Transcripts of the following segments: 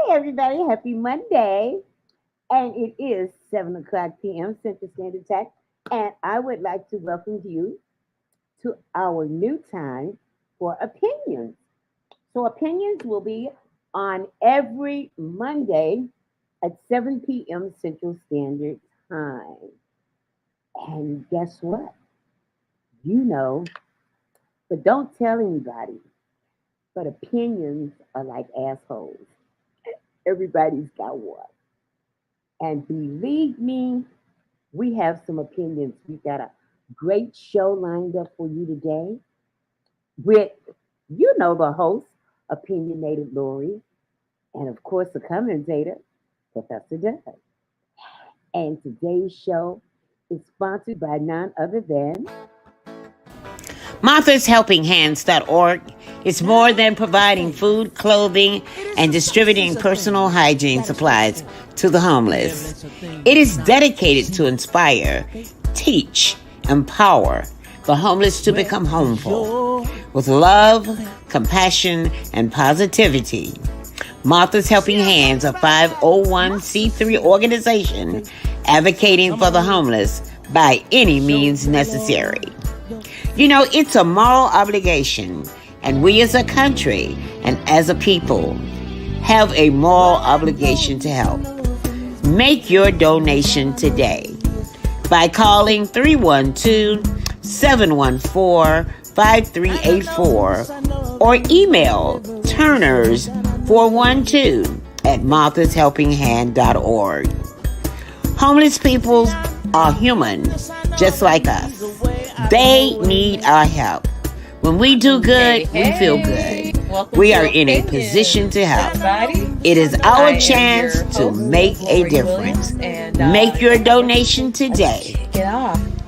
everybody. Happy Monday. And it is 7 o'clock p.m. Central Standard Time. And I would like to welcome you to our new time for opinions. So, opinions will be on every Monday at 7 p.m. Central Standard Time. And guess what? You know, but don't tell anybody. But opinions are like assholes. Everybody's got one. And believe me, we have some opinions. We've got a great show lined up for you today with, the host, Opinionated Lorie, and of course, the commentator, Professor Doug. And today's show is sponsored by none other than MarthasHelpingHands.org is more than providing food, clothing, and distributing personal hygiene supplies to the homeless. It is dedicated to inspire, teach, empower the homeless to become homeful with love, compassion, and positivity. Martha's Helping Hands, a 501c3 organization advocating for the homeless by any means necessary. It's a moral obligation, and we as a country and as a people have a moral obligation to help. Make your donation today by calling 312-714-5384 or email Turners412 at marthashelpinghand.org. Homeless people are human, just like us. They need our help. When we do good, we feel good. We are in a position to help. It is our chance to make a difference. Make your donation today.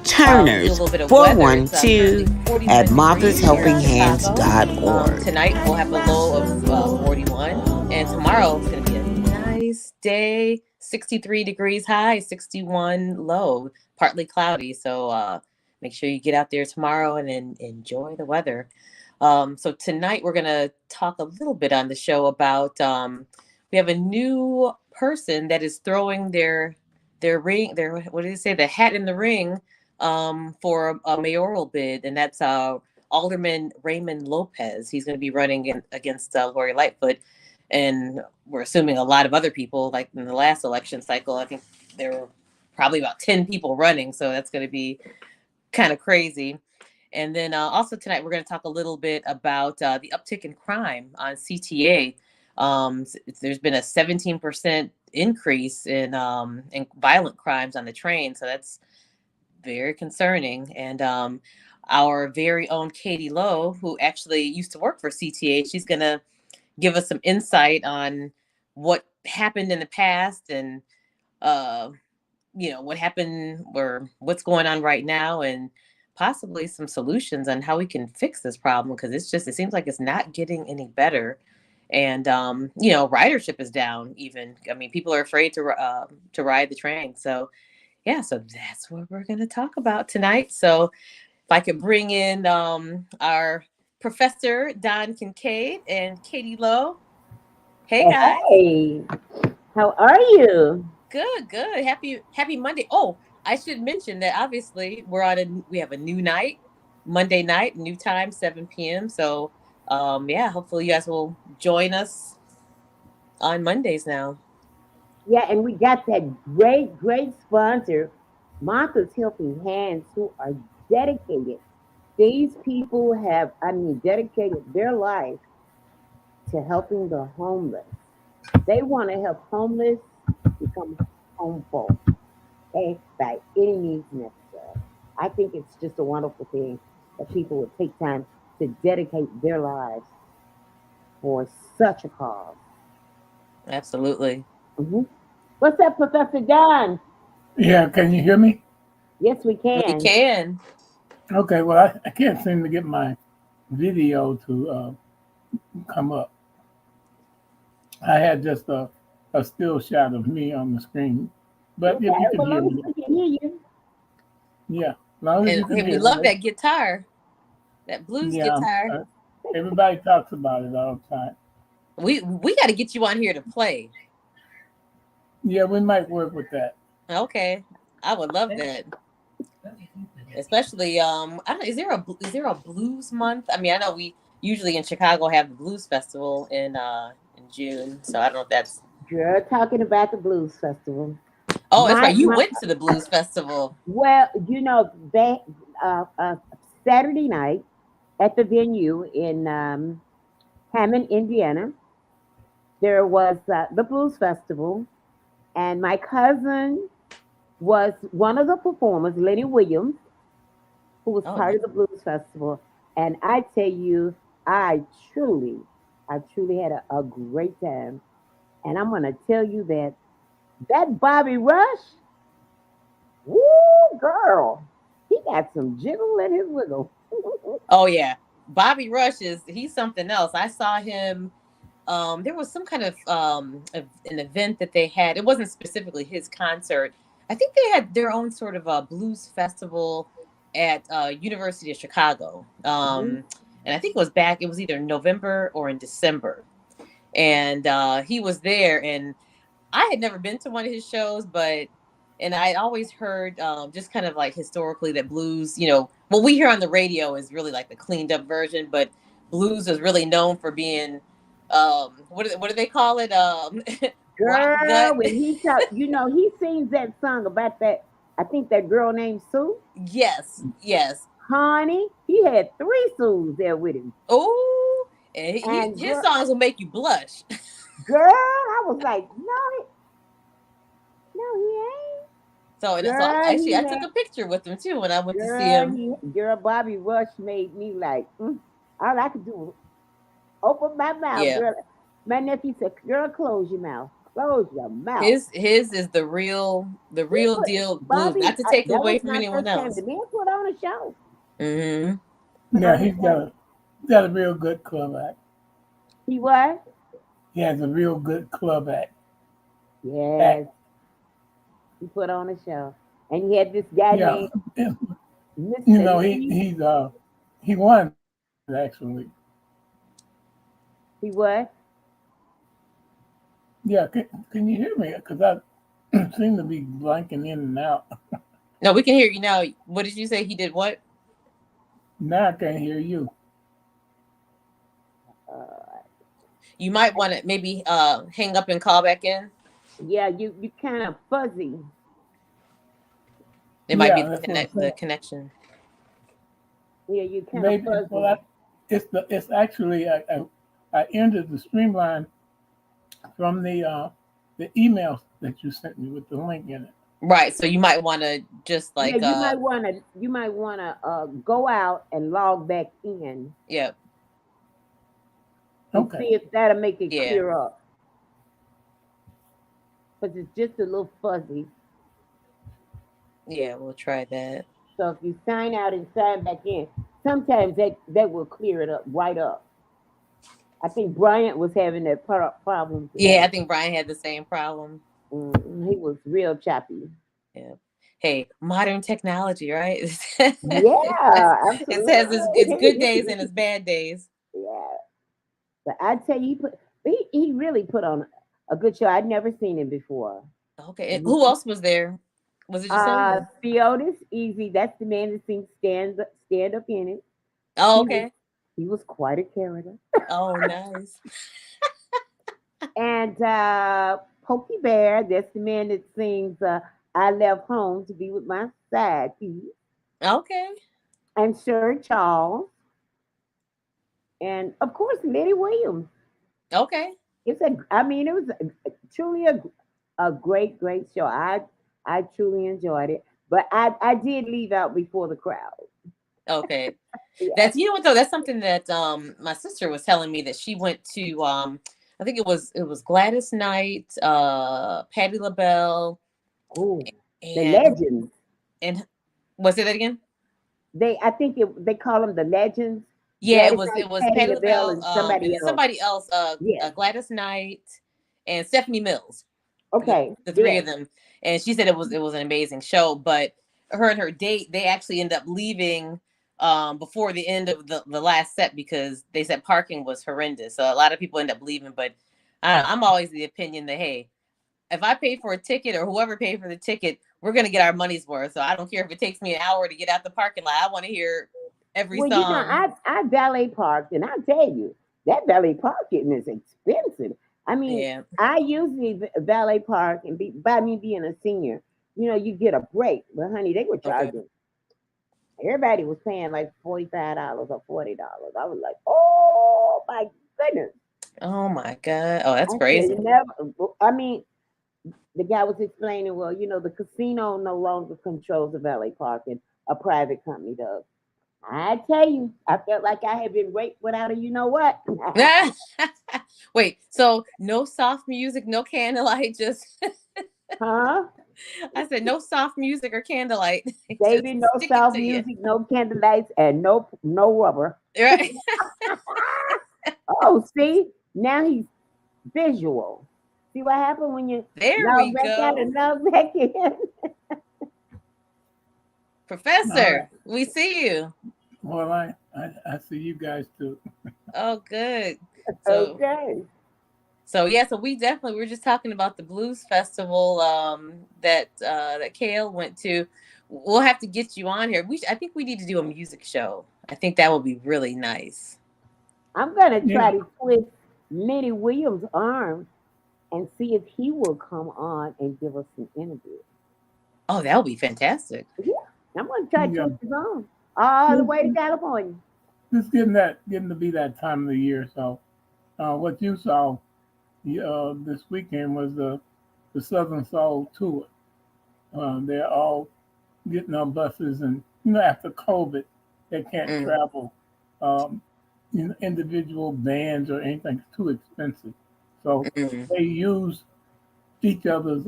Turners 412 at marthashelpinghands.org. Tonight we'll have a low of 41, and tomorrow it's going to be a nice day. 63 degrees high, 61 low, partly cloudy. So make sure you get out there tomorrow and enjoy the weather. So tonight we're going to talk a little bit on the show about we have a new person that is throwing their ring, what did they say, the hat in the ring for a mayoral bid, and that's Alderman Raymond Lopez. He's going to be running against Lorie Lightfoot, and we're assuming a lot of other people, like in the last election cycle. I think there were probably about 10 people running, so that's going to be kind of crazy. And then also tonight we're going to talk a little bit about the uptick in crime on CTA. There's been a 17% increase in violent crimes on the train, so that's very concerning. And our very own Katie Lowe, who actually used to work for CTA, she's going to give us some insight on what happened in the past and what happened or what's going on right now, and possibly some solutions on how we can fix this problem, because it seems like it's not getting any better. And ridership is down even. I mean, people are afraid to ride the train. So so that's what we're going to talk about tonight. So if I could bring in our Professor Don Kincaide and Katie Lowe. Hey guys. Hey, how are you? Good. Happy Monday. Oh, I should mention that obviously we have a new night, Monday night, new time, 7 p.m. So hopefully you guys will join us on Mondays now. Yeah, and we got that great sponsor, Martha's Helping Hands, who are dedicated. These people have, dedicated their life to helping the homeless. They want to help homeless become homeful, okay, by any means necessary. I think it's just a wonderful thing that people would take time to dedicate their lives for such a cause. Absolutely. Mm-hmm. What's up, Professor Don? Yeah, can you hear me? Yes, we can. We can. Okay, well, I can't seem to get my video to come up. I had just a still shot of me on the screen, but Okay, if you can hear me, we can hear you. Yeah, as long as you can hear we love that guitar, that blues guitar. Everybody talks about it all the time. We got to get you on here to play. Yeah, we might work with that. Okay, I would love that. Especially, I don't. Is there a blues month? I mean, I know we usually in Chicago have the blues festival in June, so I don't know if that's. Girl, talking about the blues festival. Oh, that's My right. You my went to the blues festival. well, they Saturday night at the venue in Hammond, Indiana, there was the blues festival, and my cousin was one of the performers, Lenny Williams, who was Oh, part nice. of the blues festival. And I tell you, I truly, I truly had a great time. And I'm gonna tell you that Bobby Rush, woo girl, he got some jiggle in his wiggle. Oh yeah, Bobby Rush he's something else. I saw him. There was some kind of an event that they had. It wasn't specifically his concert. I think they had their own sort of a blues festival at University of Chicago. Mhm. And I think it was back. It was either November or in December, and he was there. And I had never been to one of his shows, but and I always heard just kind of like historically that blues, what we hear on the radio is really like the cleaned up version, but blues is really known for being what do they call it? Rock Girl, gut. when he talk, he sings that song about that. I think that girl named Sue. Yes, yes. Honey, he had three Sues there with him. Oh, and And his girl, songs will make you blush. I was like, no, no, he ain't. So Girl, actually I he took had, a picture with him too when I went to see him. girl, Bobby Rush made me like, all I could do was open my mouth, Yeah. girl. My nephew said, girl, close your mouth. Close your mouth. His is the He real put, deal blues. Bobby, Not to take that away was from my anyone first time. The else. man put on a show. Hmm. Put Yeah, on a he's show. got a real good club act. He was? He has a real good club act. Yes, he put on a show. And he had this guy Yeah, named you Mr. know Lee. he won actually. He was? Yeah, can you hear me? Because I seem to be blanking in and out. No, we can hear you now. What did you say? He did what? Now I can't hear you. Uh, You might want to maybe hang up and call back in. yeah, you kind of fuzzy. It might be Yeah, that's what I'm the saying. connection. Yeah, you kind of Maybe fuzzy. it's actually I entered the streamline from the email that you sent me with the link in it. Right. So you might want to just Yeah, like you might wanna go out and log back in yeah, and Okay. see if that'll make it yeah, clear up. Because it's just a little fuzzy. yeah. We'll try that. So if you sign out and sign back in, sometimes that will clear it up right up. I think Bryant was having that problem Yeah, I today. think Brian had the same problem. He was real choppy. Yeah. Hey, modern technology, right? Yeah, It says it's good absolutely. days and it's bad days. Yeah, but I tell you, he really put on a good show. I'd never seen him before. Okay. And who else was there? Was it just him? Theotis Easy, that's the man that sings stand up in it. Oh, He was okay. he was quite a character. Oh, nice. And Pokey Bear, that's the man that sings I Left Home to Be with My Side Piece. Okay. And Sir Charles. And of course Lenny Williams. Okay. It was truly a great show. I truly enjoyed it. But I did leave out before the crowd. Okay. Yeah. That's you know what though, that's something that my sister was telling me that she went to I think it was Gladys Knight, Patti LaBelle, Oh, the and legends. and was it that again? I think they call them the legends. Yeah, Gladys it Knight, was Patti Patti LaBelle, LaBelle, and and somebody then else. somebody else, Yes. Gladys Knight and Stephanie Mills, Okay. the three Yes. of them. And she said it was an amazing show, but her and her date, they actually ended up leaving before the end of the last set because they said parking was horrendous. So a lot of people end up leaving. But I'm always the opinion that, hey, if I pay for a ticket or whoever paid for the ticket, we're going to get our money's worth. So I don't care if it takes me an hour to get out the parking lot. I want to hear every Well, song. I valet parked, and I tell you, that valet parking is expensive. I mean, Yeah. I usually valet park, and by me being a senior, you get a break. But honey, they were Okay. charging. Everybody was paying like $45 or $40. I was like, oh my goodness. Oh my God. Oh, that's I crazy. said, never. I mean, the guy was explaining, well, the casino no longer controls the valet parking. A private company does. I tell you, I felt like I had been raped without a you know what. Wait, so no soft music, no candlelight, just Huh? I said no soft music or candlelight. Just Baby, no stick it soft to you. music, no candlelights, and no rubber. Right. Oh, see? Now he's visual. See what happened when you There log we back out go. and log back in? All right. Professor, we see you. Well, I see you guys too. Oh, good. So Okay. yeah, so we're just talking about the blues festival that Kale went to. We'll have to get you on here. I think we need to do a music show. I think that would be really nice. I'm going to Yeah. try to twist Lenny Williams' arm and see if he will come on and give us an interview. Oh, that would be fantastic. Yeah, I'm going to try to Yeah. twist his arm all the way to It's, California. it's getting to be that time of the year. So, what you saw this weekend was the Southern Soul tour. They're all getting on buses, and after COVID, they can't Mm, travel. Um, individual bands or anything is too expensive, so mm. they use each other's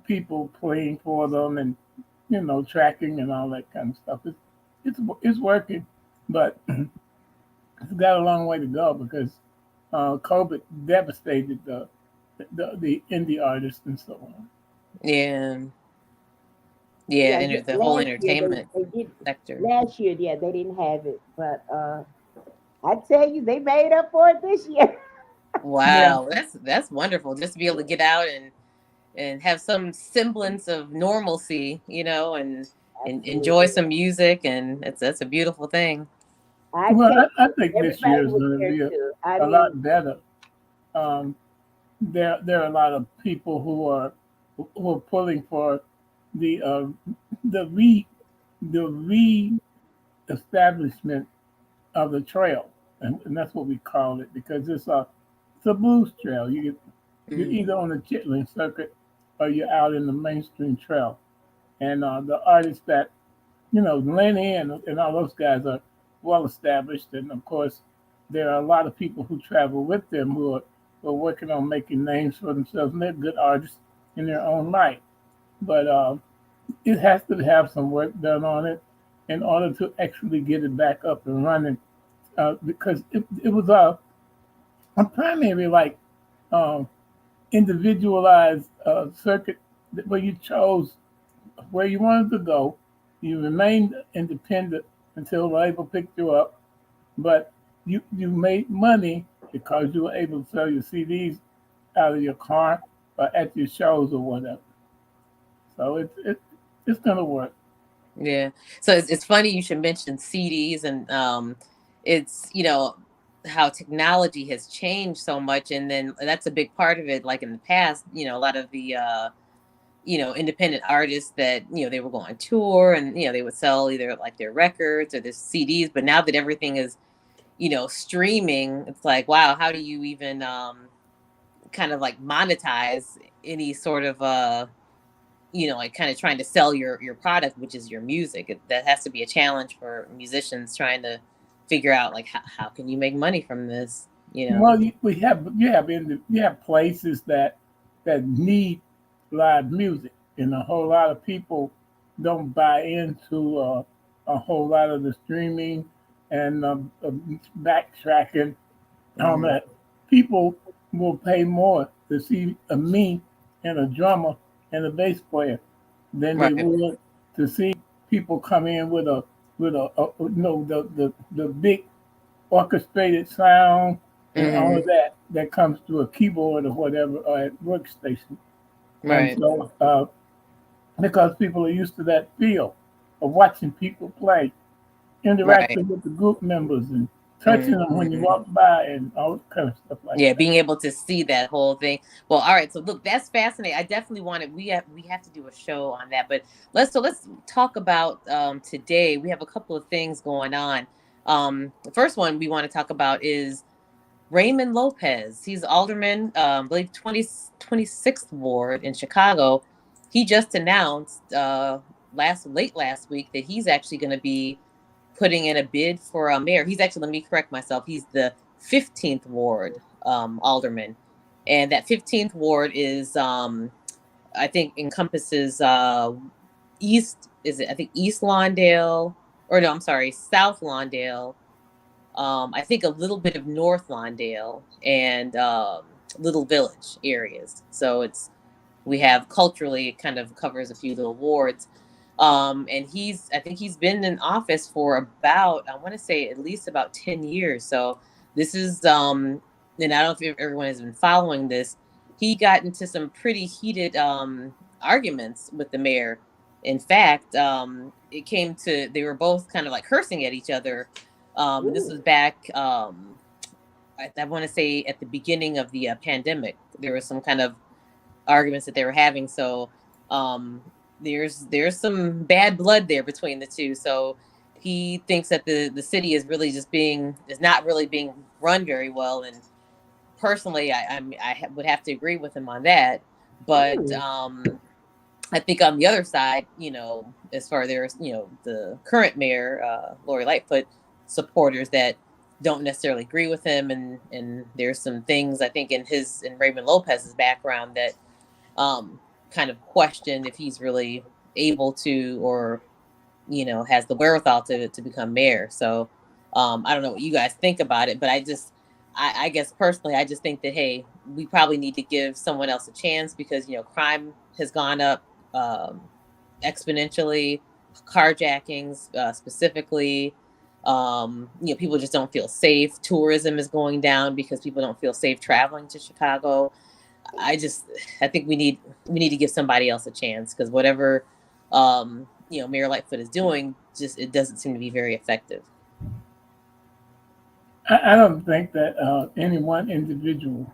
people playing for them, and tracking and all that kind of stuff. It's working, but it's got a long way to go because COVID devastated the indie artists and so on. Yeah, yeah, Yeah, the whole last year entertainment they did. sector. Last year, yeah, they didn't have it, but I tell you, they made up for it this year. Yeah, Wow, that's wonderful. Just to be able to get out and have some semblance of normalcy, and enjoy Absolutely. some music, and that's a beautiful thing. I well, tell I you, think this year everybody is was going to there be too. I a mean, lot better. Um, there are a lot of people who are pulling for the uh, the re establishment of the trail, and that's what we call it because it's a blues trail. You're Mm, either on the chitlin circuit or you're out in the mainstream trail, and the artists that Lenny and all those guys are well established, and of course there are a lot of people who travel with them who are working on making names for themselves, and they're good artists in their own right. But it has to have some work done on it in order to actually get it back up and running, because it was a primary like um, individualized circuit where you chose where you wanted to go. You remained independent until the label picked you up, but you made money because you were able to sell your CDs out of your car or at your shows or whatever. So it's gonna work. yeah. So it's funny you should mention CDs, and it's how technology has changed so much, and then that's a big part of it. Like in the past, a lot of the independent artists that they were going on tour, and they would sell either like their records or their CDs. But now that everything is streaming, it's like, wow, how do you even kind of like monetize any sort of like kind of trying to sell your product, which is your music. That has to be a challenge for musicians trying to figure out like how can you make money from this. Well, you have places that need live music, and a whole lot of people don't buy into a whole lot of the streaming and backtracking on Mm-hmm. that. People will pay more to see me and a drummer and a bass player than they Right. would to see people come in with with the big orchestrated sound and all Mm-hmm. of that comes through a keyboard or whatever or a workstation. And Right. so, because people are used to that feel of watching people play, Right. interacting with the group members and touching them when you Mm-hmm. walk by and all kind of stuff like Yeah, that. being able to see that whole thing. Well, all right. So look, that's fascinating. I definitely wanted we have to do a show on that. But let's talk about today. We have a couple of things going on. The first one we want to talk about is Raymond Lopez. He's alderman, I believe 26th ward in Chicago. He just announced late last week that he's actually going to be putting in a bid for a mayor. He's actually, let me correct myself. He's the 15th ward alderman, and that 15th ward is I think encompasses east. Is it? I think East Lawndale, or no, I'm sorry, South Lawndale. I think a little bit of North Lawndale and Little Village areas. So it's we have culturally it kind of covers a few little wards. And I think he's been in office for about, I want to say at least about 10 years. So this is, and I don't know if everyone has been following this. He got into some pretty heated arguments with the mayor. In fact, it came to, they were both kind of like cursing at each other. This was back, I want to say at the beginning of the pandemic. There was some kind of arguments that they were having. So there's some bad blood there between the two. So he thinks that the city is really is not really being run very well. And personally, would have to agree with him on that. But Ooh. I think on the other side, as far there's the current mayor, Lori Lightfoot supporters that don't necessarily agree with him, and there's some things I think in Raymond Lopez's background that kind of question if he's really able to, or has the wherewithal to become mayor. So I don't know what you guys think about it, but I guess personally I just think that, hey, we probably need to give someone else a chance, because crime has gone up exponentially, carjackings specifically. People just don't feel safe. Tourism is going down because people don't feel safe traveling to Chicago. I think we need to give somebody else a chance, because whatever Mayor Lightfoot is doing, just it doesn't seem to be very effective. I don't think that any one individual,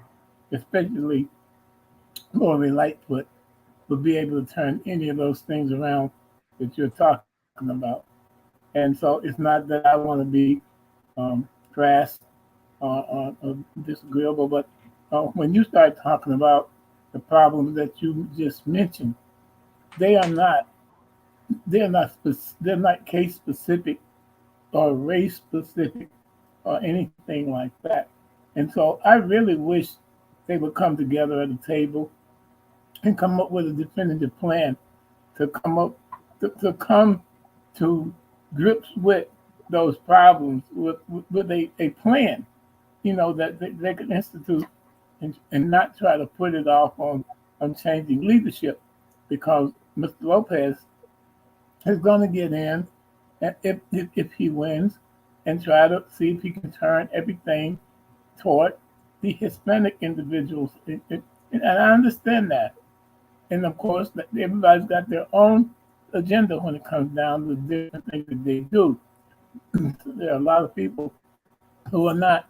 especially Lori Lightfoot, would be able to turn any of those things around that you're talking about. And so it's not that I want to be crass or disagreeable, but when you start talking about the problems that you just mentioned, they are not they're not case specific or race specific or anything like that. And so I really wish they would come together at a table and come up with a definitive plan to to come to grips with those problems with a plan, that they could institute and not try to put it off on changing leadership, because Mr. Lopez is going to get in, and if he wins, and try to see if he can turn everything toward the Hispanic individuals. And I understand that. And of course, everybody's got their own agenda when it comes down to the different things that they do. There are a lot of people who are not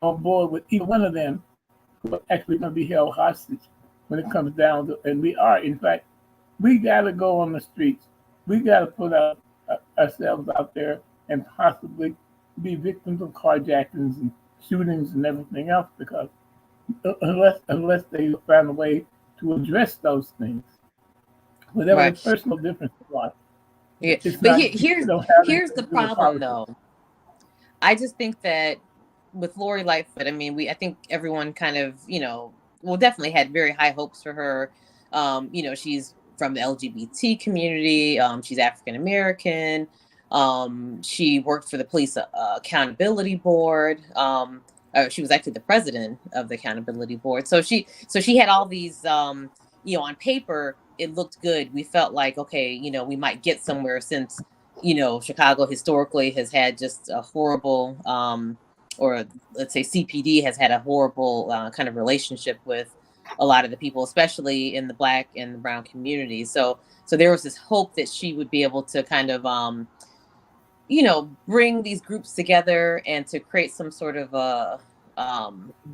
on board with either one of them, who are actually going to be held hostage when it comes down to, and we are, in fact, we got to go on the streets. We got to put ourselves out there and possibly be victims of carjackings and shootings and everything else, because unless they find a way to address those things, whatever the Right. personal differences are, Yeah. it's But not here's it don't have here's anything the to do with problem, politics. though. I just think that with Lori Lightfoot, I mean, I think everyone kind of, well, definitely had very high hopes for her. She's from the LGBT community. She's African American. She worked for the Police Accountability Board. She was actually the president of the Accountability Board. So she had all these, on paper, it looked good. We felt like, okay, we might get somewhere, since Chicago historically has had just a horrible, or let's say CPD has had a horrible kind of relationship with a lot of the people, especially in the Black and the brown communities. So there was this hope that she would be able to kind of, bring these groups together and to create some sort of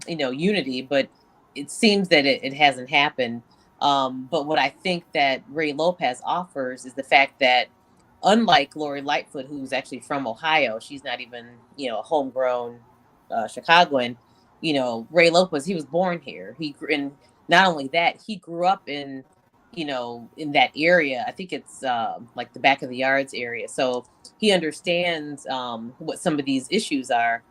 unity. But it seems that it hasn't happened. But what I think that Ray Lopez offers is the fact that, unlike Lorie Lightfoot, who's actually from Ohio, she's not even, a homegrown Chicagoan. Ray Lopez, he was born here. And not only that, he grew up in that area. I think it's like the back of the yards area. So he understands what some of these issues are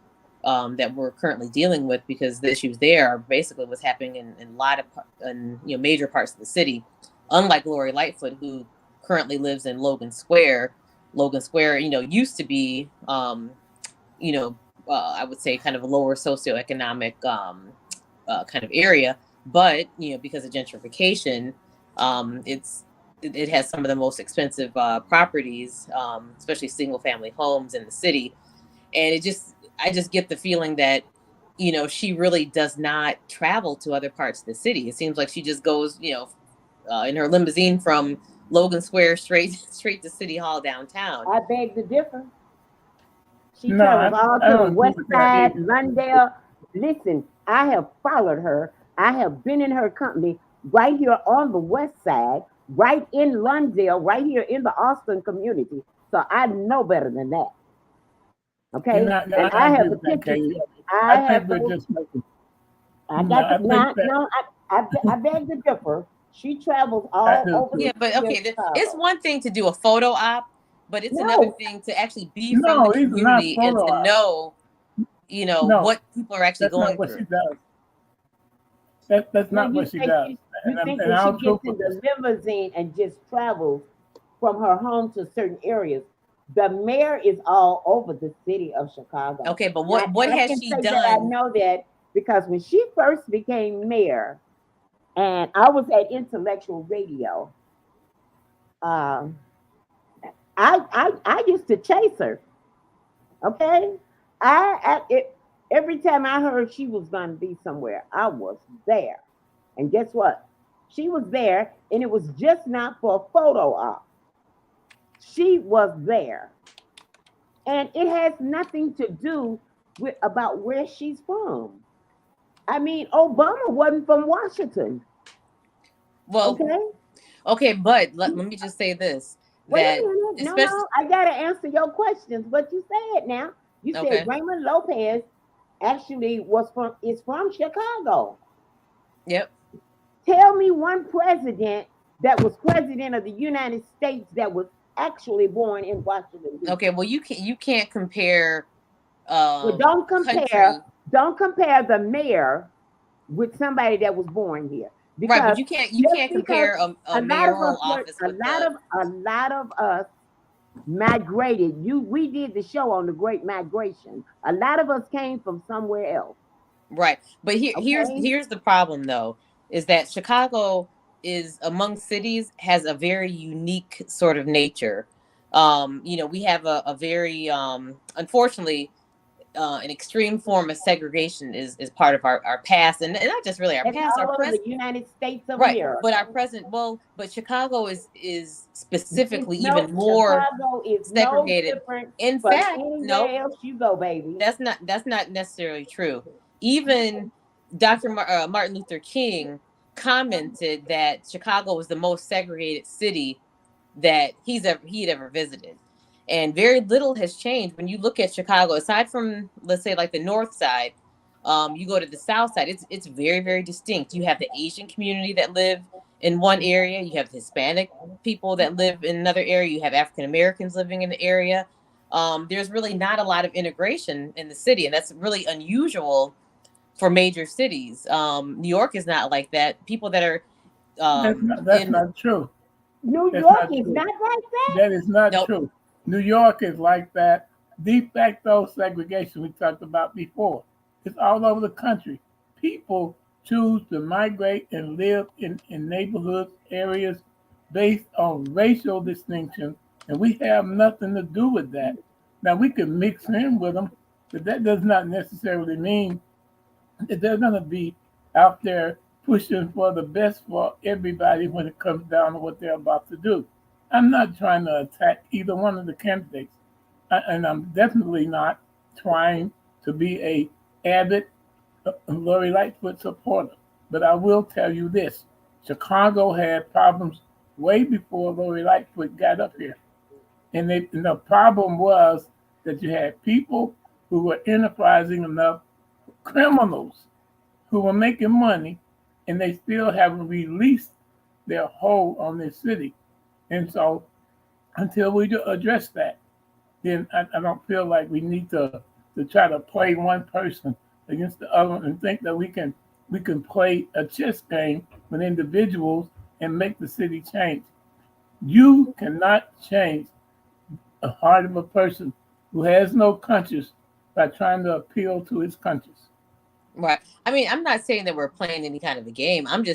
that we're currently dealing with, because the issues there are basically what's happening in a lot of major parts of the city. Unlike Lorie Lightfoot, who currently lives in Logan Square. Logan Square, used to be, I would say kind of a lower socioeconomic kind of area. But, because of gentrification, it has some of the most expensive properties, especially single family homes in the city. And I just get the feeling that, she really does not travel to other parts of the city. It seems like she just goes, in her limousine from Logan Square straight to City Hall downtown. I beg to differ. She travels all to the west side, Lundale. Listen, I have followed her. I have been in her company right here on the west side, right in Lundale, right here in the Austin community. So I know better than that. Okay? And I have the pictures. I have those. I got I beg to differ. She travels all over. Yeah, but okay, it's one thing to do a photo op, but it's another thing to actually be from the community and to know, what people are actually going through. That's not what she does. You think that she gets in the limousine and just travels from her home to certain areas? The mayor is all over the city of Chicago. Okay, but what has she done? I know that because when she first became mayor, and I was at Intellectual Radio, I used to chase her. Okay, every time I heard she was going to be somewhere, I was there. And guess what? She was there, and it was just not for a photo op. She was there, and it has nothing to do with about where she's from. I mean, Obama wasn't from Washington. Well, okay, but let me just say this. That no, I gotta answer your questions. But you said now, you said Raymond Lopez actually is from Chicago. Yep. Tell me one president that was president of the United States that was actually born in Washington. Okay, well you can't compare. Well, don't compare the mayor with somebody that was born here. Because right, but you can't compare a mayoral office. A lot of us migrated. We did the show on the Great Migration. A lot of us came from somewhere else. Right, but here's the problem though, is that Chicago is among cities has a very unique sort of nature. We have a very unfortunately. An extreme form of segregation is part of our past, and not just really our past, our present. The United States of America. But our present. But Chicago is specifically even more segregated. In fact, anywhere else you go, baby. That's not necessarily true. Even Dr. Martin Luther King commented that Chicago was the most segregated city that he'd ever visited. And very little has changed when you look at Chicago, aside from, let's say, like the north side. You go to the south side, it's very, very distinct. You have the Asian community that live in one area. You have Hispanic people that live in another area. You have African Americans living in the area. There's really not a lot of integration in the city, and that's really unusual for major cities. New York is not like that. People that are that's not true. New York is not like that. That is not true. New York is like that. De facto segregation we talked about before. It's all over the country. People choose to migrate and live in neighborhoods, areas based on racial distinction and we have nothing to do with that. Now we can mix in with them, but that does not necessarily mean that they're going to be out there pushing for the best for everybody when it comes down to what they're about to do. I'm not trying to attack either one of the candidates, and I'm definitely not trying to be a avid Lorie Lightfoot supporter. But I will tell you this: Chicago had problems way before Lorie Lightfoot got up here. And the problem was that you had people who were enterprising enough, criminals who were making money, and they still haven't released their hold on this city. And so until we do address that, then I don't feel like we need to try to play one person against the other and think that we can play a chess game with individuals and make the city change. You cannot change the heart of a person who has no conscience by trying to appeal to his conscience. Right. I mean, I'm not saying that we're playing any kind of a game. I'm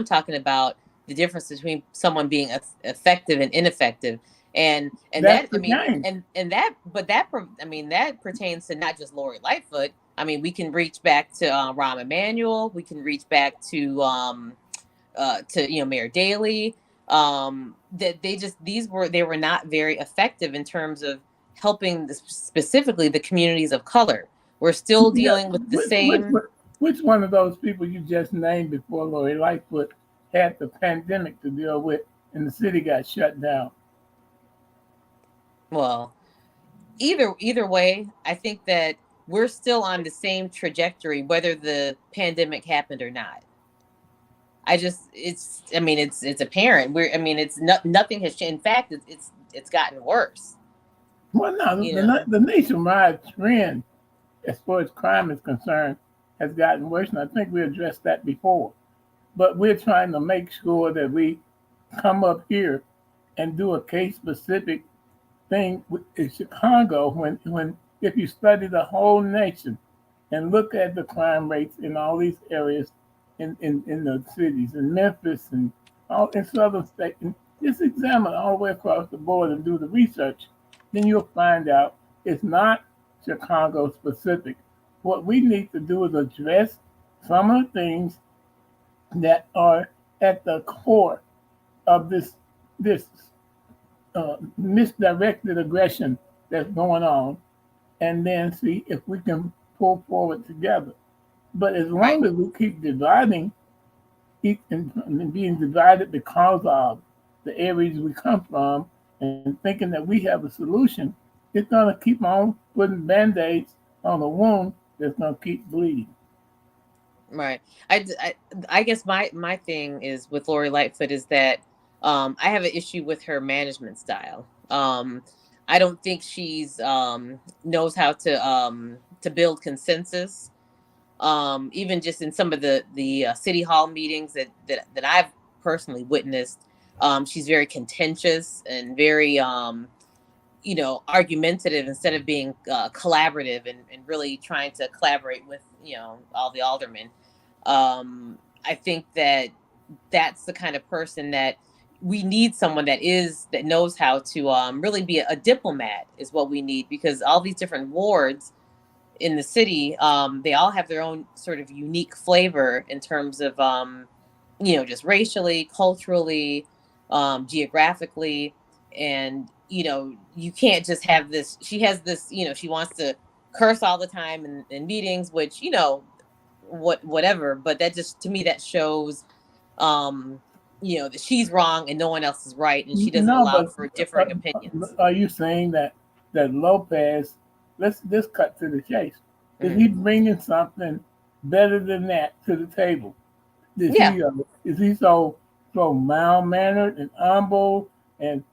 talking about the difference between someone being effective and ineffective. And That's that, I the mean, game. and that, but that, I mean, that pertains to not just Lorie Lightfoot. I mean, we can reach back to Rahm Emanuel. We can reach back to Mayor Daley. That they were not very effective in terms of helping specifically the communities of color. We're still dealing with the same. Which one of those people you just named before Lorie Lightfoot had the pandemic to deal with and the city got shut down? Well, either way, I think that we're still on the same trajectory, whether the pandemic happened or not. It's apparent. Nothing has changed. In fact, it's gotten worse. Well, no, the nationwide trend as far as crime is concerned has gotten worse, and I think we addressed that before. But we're trying to make sure that we come up here and do a case-specific thing in Chicago when if you study the whole nation and look at the crime rates in all these areas in the cities, in Memphis and all in southern states, and just examine all the way across the board and do the research, then you'll find out it's not Chicago specific. What we need to do is address some of the things that are at the core of this misdirected aggression that's going on, and then see if we can pull forward together. But as long as we keep dividing and being divided because of the areas we come from and thinking that we have a solution, it's going to keep on putting band-aids on a wound that's going to keep bleeding. Right. I guess my thing is with Lorie Lightfoot is that I have an issue with her management style. I don't think she's knows how to build consensus. Even just in some of the city hall meetings that I've personally witnessed, she's very contentious and very argumentative instead of being collaborative and really trying to collaborate with all the aldermen. I think that's the kind of person that we need, someone that knows how to really be a diplomat is what we need, because all these different wards in the city, they all have their own sort of unique flavor in terms of just racially, culturally, geographically, and you can't just have this. She has this, she wants to curse all the time in meetings, which whatever, but that just, to me, that shows that she's wrong and no one else is right, and she doesn't allow for differing opinions. Are you saying that Lopez? Let's just cut to the chase. Is he bringing something better than that to the table? Is he so mild mannered and humble and?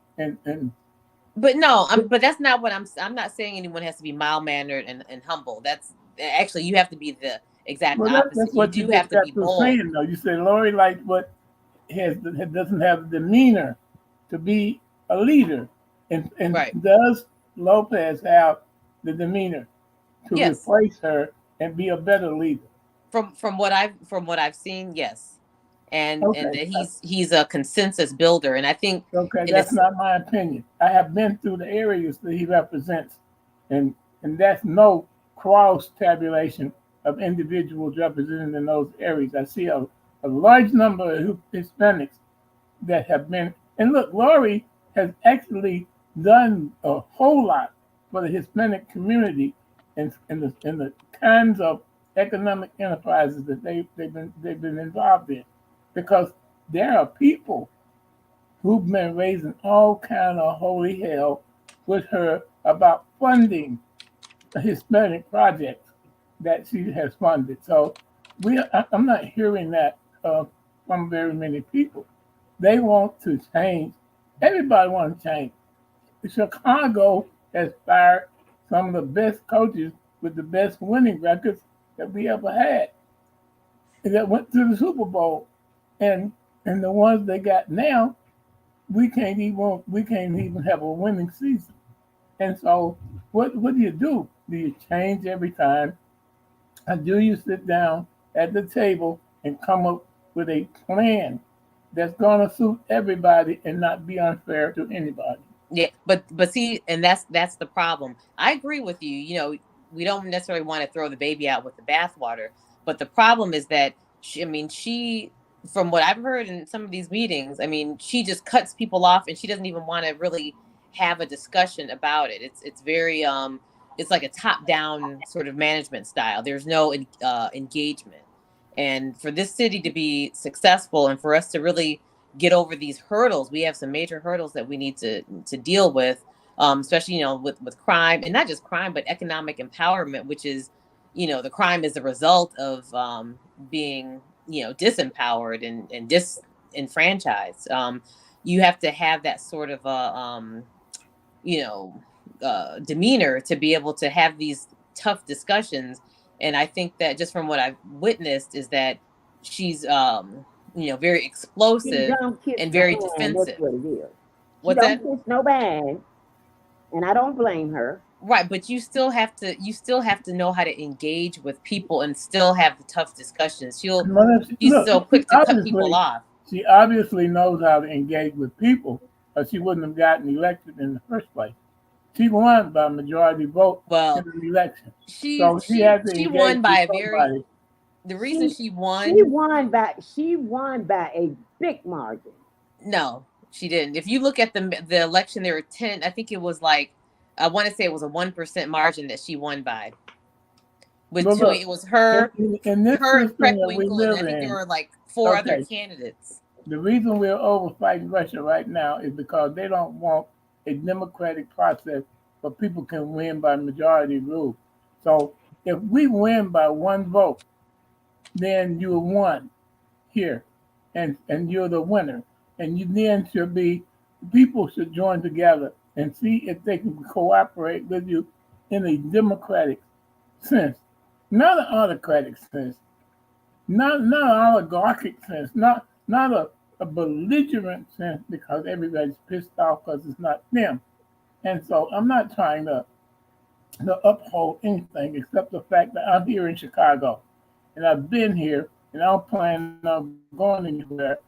But no, but that's not what I'm not saying anyone has to be mild mannered and humble. That's actually, you have to be the exact opposite. That's what you do have to be bold. Saying, though. You say Lorie Lightfoot doesn't have the demeanor to be a leader, and right. Does Lopez have the demeanor to replace her and be a better leader? From what I've seen, yes. and Okay. that he's a consensus builder. And I think, Okay, and that's it's not my opinion. I have been through the areas that he represents, and that's no cross tabulation of individuals represented in those areas. I see a large number of Hispanics that have been, and look, Lorie has actually done a whole lot for the Hispanic community in the kinds of economic enterprises that they've been involved in, because there are people who've been raising all kind of holy hell with her about funding Hispanic projects that she has funded. So I'm not hearing that from very many people. They want to change. Everybody wants to change. Chicago has fired some of the best coaches with the best winning records that we ever had, that went to the Super Bowl, and the ones they got now, we can't even have a winning season. And so, what do you do? Do you change every time, or do you sit down at the table and come up with a plan that's going to suit everybody and not be unfair to anybody? Yeah, but see, and that's the problem. I agree with you. You know, we don't necessarily want to throw the baby out with the bathwater, but the problem is that she, from what I've heard in some of these meetings, I mean, she just cuts people off, and she doesn't even want to really have a discussion about it. It's very it's like a top down sort of management style. There's no engagement, and for this city to be successful, and for us to really get over these hurdles, we have some major hurdles that we need to deal with, especially, you know, with crime, and not just crime, but economic empowerment, which is, you know, the crime is the result of being, you know, disempowered and disenfranchised. You have to have that sort of you know, demeanor to be able to have these tough discussions. And I think that just from what I've witnessed is that she's you know, very She explosive don't kiss and no very man. That's defensive. what it is. She What's don't that? kiss no man, and I don't blame her. Right, but you still have to know how to engage with people and still have the tough discussions. She's Look, so quick to cut people off. she obviously knows how to engage with people, or she wouldn't have gotten elected in the first place. She won by majority vote in Well, the election, she so she she had to she engage won with by a very somebody. the reason She she she won. won by a big margin. No, she didn't. If you look at the election, there were 10. I think it was like, I want to say it was a 1% margin that she won by. But Between, look, it was her, in this her and system that we Preckwinkle, and live I think there in, were like four other okay, candidates. the reason we're over fighting Russia right now is because they don't want a democratic process where people can win by majority rule. So if we win by one vote, then you're won here, and you're the winner. And you then should be, people should join together and see if they can cooperate with you in a democratic sense, not an autocratic sense, not an oligarchic sense, not a belligerent sense because everybody's pissed off because it's not them. And so I'm not trying to uphold anything except the fact that I'm here in Chicago and I've been here and I don't plan on going anywhere.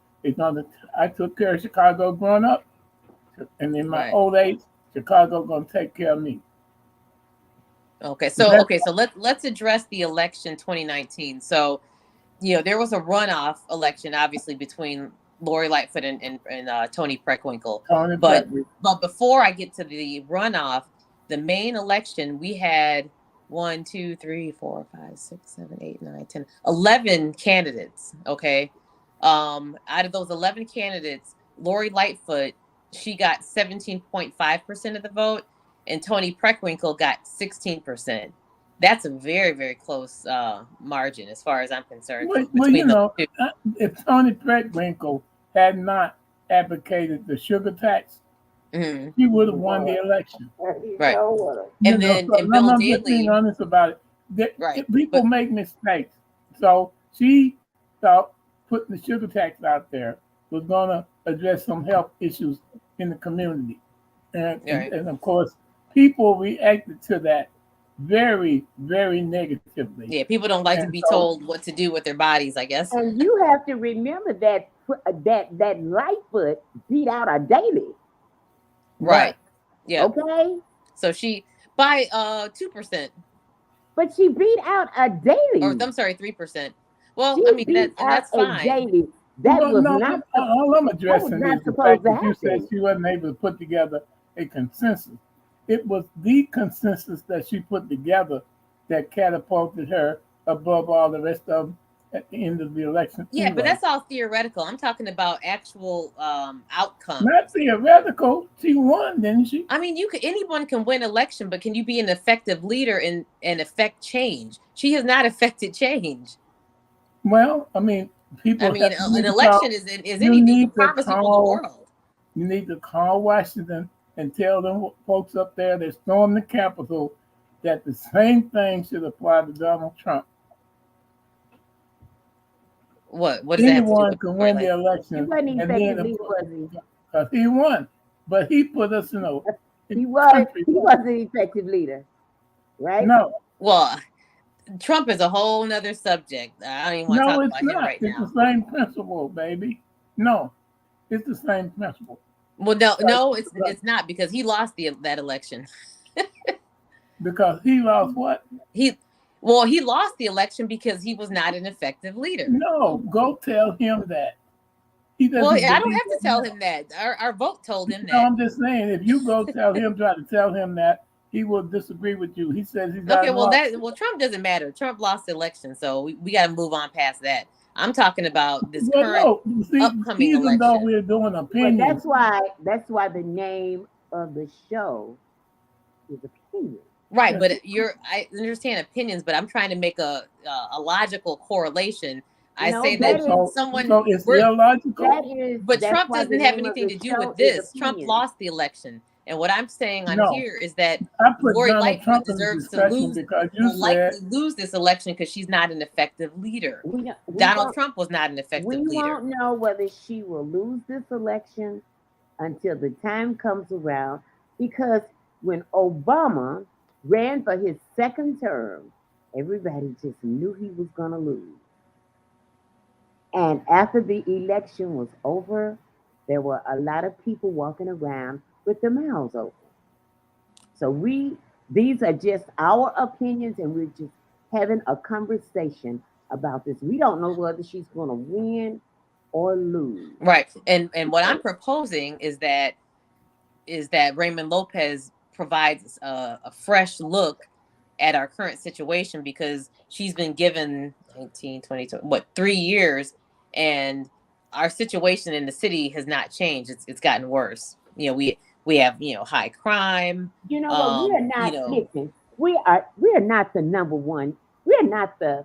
I took care of Chicago growing up, and in my Right. old age, Chicago gonna take care of me. Okay, so let's address the election 2019. So, you know, there was a runoff election, obviously, between Lori Lightfoot and Tony Preckwinkle. Tony But Bradley. before I get to the runoff, the main election, we had 1, 2, 3, 4, 5, 6, 7, 8, 9, 10, 11 candidates. Okay. Out of those 11 candidates, Lori Lightfoot, she got 17.5% of the vote, and Tony Preckwinkle got 16%. That's a very, very close margin as far as I'm concerned Well, between those two. if Tony Preckwinkle had not advocated the sugar tax, Mhm. he would have won the election. Right. So, And then, So and Bill I'm just being Daley, honest about it. right. People But make mistakes. So she thought putting the sugar tax out there was going to address some health issues in the community. And, and, right. and of course, people reacted to that very, very negatively. Yeah, people don't like to And be so, told what to do with their bodies, I guess. And you have to remember that Lightfoot beat out a Daily. Right. right. Yeah. Okay, So she by 2%. but she beat out a Or Daily. I'm sorry, 3%. Well, She I mean beat out that's a fine. Daily. That Well, was no, not. all I'm That was addressing is not the supposed fact to that you said happen. she wasn't able to put together a consensus. It was the consensus that she put together that catapulted her above all the rest of them at the end of the election Yeah, but anyway. that's all theoretical. I'm talking about actual outcomes. Not theoretical. She won, didn't she? I mean, anyone can win election, but can you be an effective leader and affect change? She has not affected change. Well, I mean, I people mean, have, you an need to election call. is You anything. You need to promise people the call. world. You need to call Washington and tell them folks up there that stormed the Capitol that the same thing should apply to Donald Trump. What does that have to do Anyone with can right? win the Like, He election, wasn't and then effective leader, was he? because he won, but he put us in a He was. country. He was an effective leader, right? No, well, Trump is a whole nother subject. I don't even want to no, talk it's about him not. right It's the now. same principle, baby. No, it's the same principle. Well, no, it's not because he lost that election. Because he lost what? He lost the election because he was not an effective leader. No, go tell him that. He Well, doesn't I don't believe have to that tell now. him that. Our vote told him No, that. I'm just saying, if you go tell him, try to tell him that, he will disagree with you. He says he's Okay, not well lost. Trump doesn't matter. Trump lost the election, so we got to move on past that. I'm talking about this Well, current no, you see, upcoming even though election. we're doing But opinions, that's why the name of the show is Opinion. Right, yes, but I understand opinions, but I'm trying to make a logical correlation. I No, say that that is someone so it's we're illogical. but that's Trump why the doesn't have name of anything the to do show with is this. Trump Opinion. lost the election. And what I'm saying on No, here is that I put Lori Donald Lightfoot Trump in the deserves to discussion lose, because you will said likely lose this election because she's not an effective leader. We Donald won't Trump was not an effective we leader. won't know whether she will lose this election until the time comes around, because when Obama ran for his second term, everybody just knew he was going to lose. And after the election was over, there were a lot of people walking around with their mouths open. So these are just our opinions, and we're just having a conversation about this. We don't know whether she's going to win or lose. Right. And what I'm proposing is that Raymond Lopez provides a fresh look at our current situation because she's been given 19, 20, what, 3 years, and our situation in the city has not changed. It's gotten worse. We have high crime. You know what? We are You not know, listen. We are not the number one. We're not the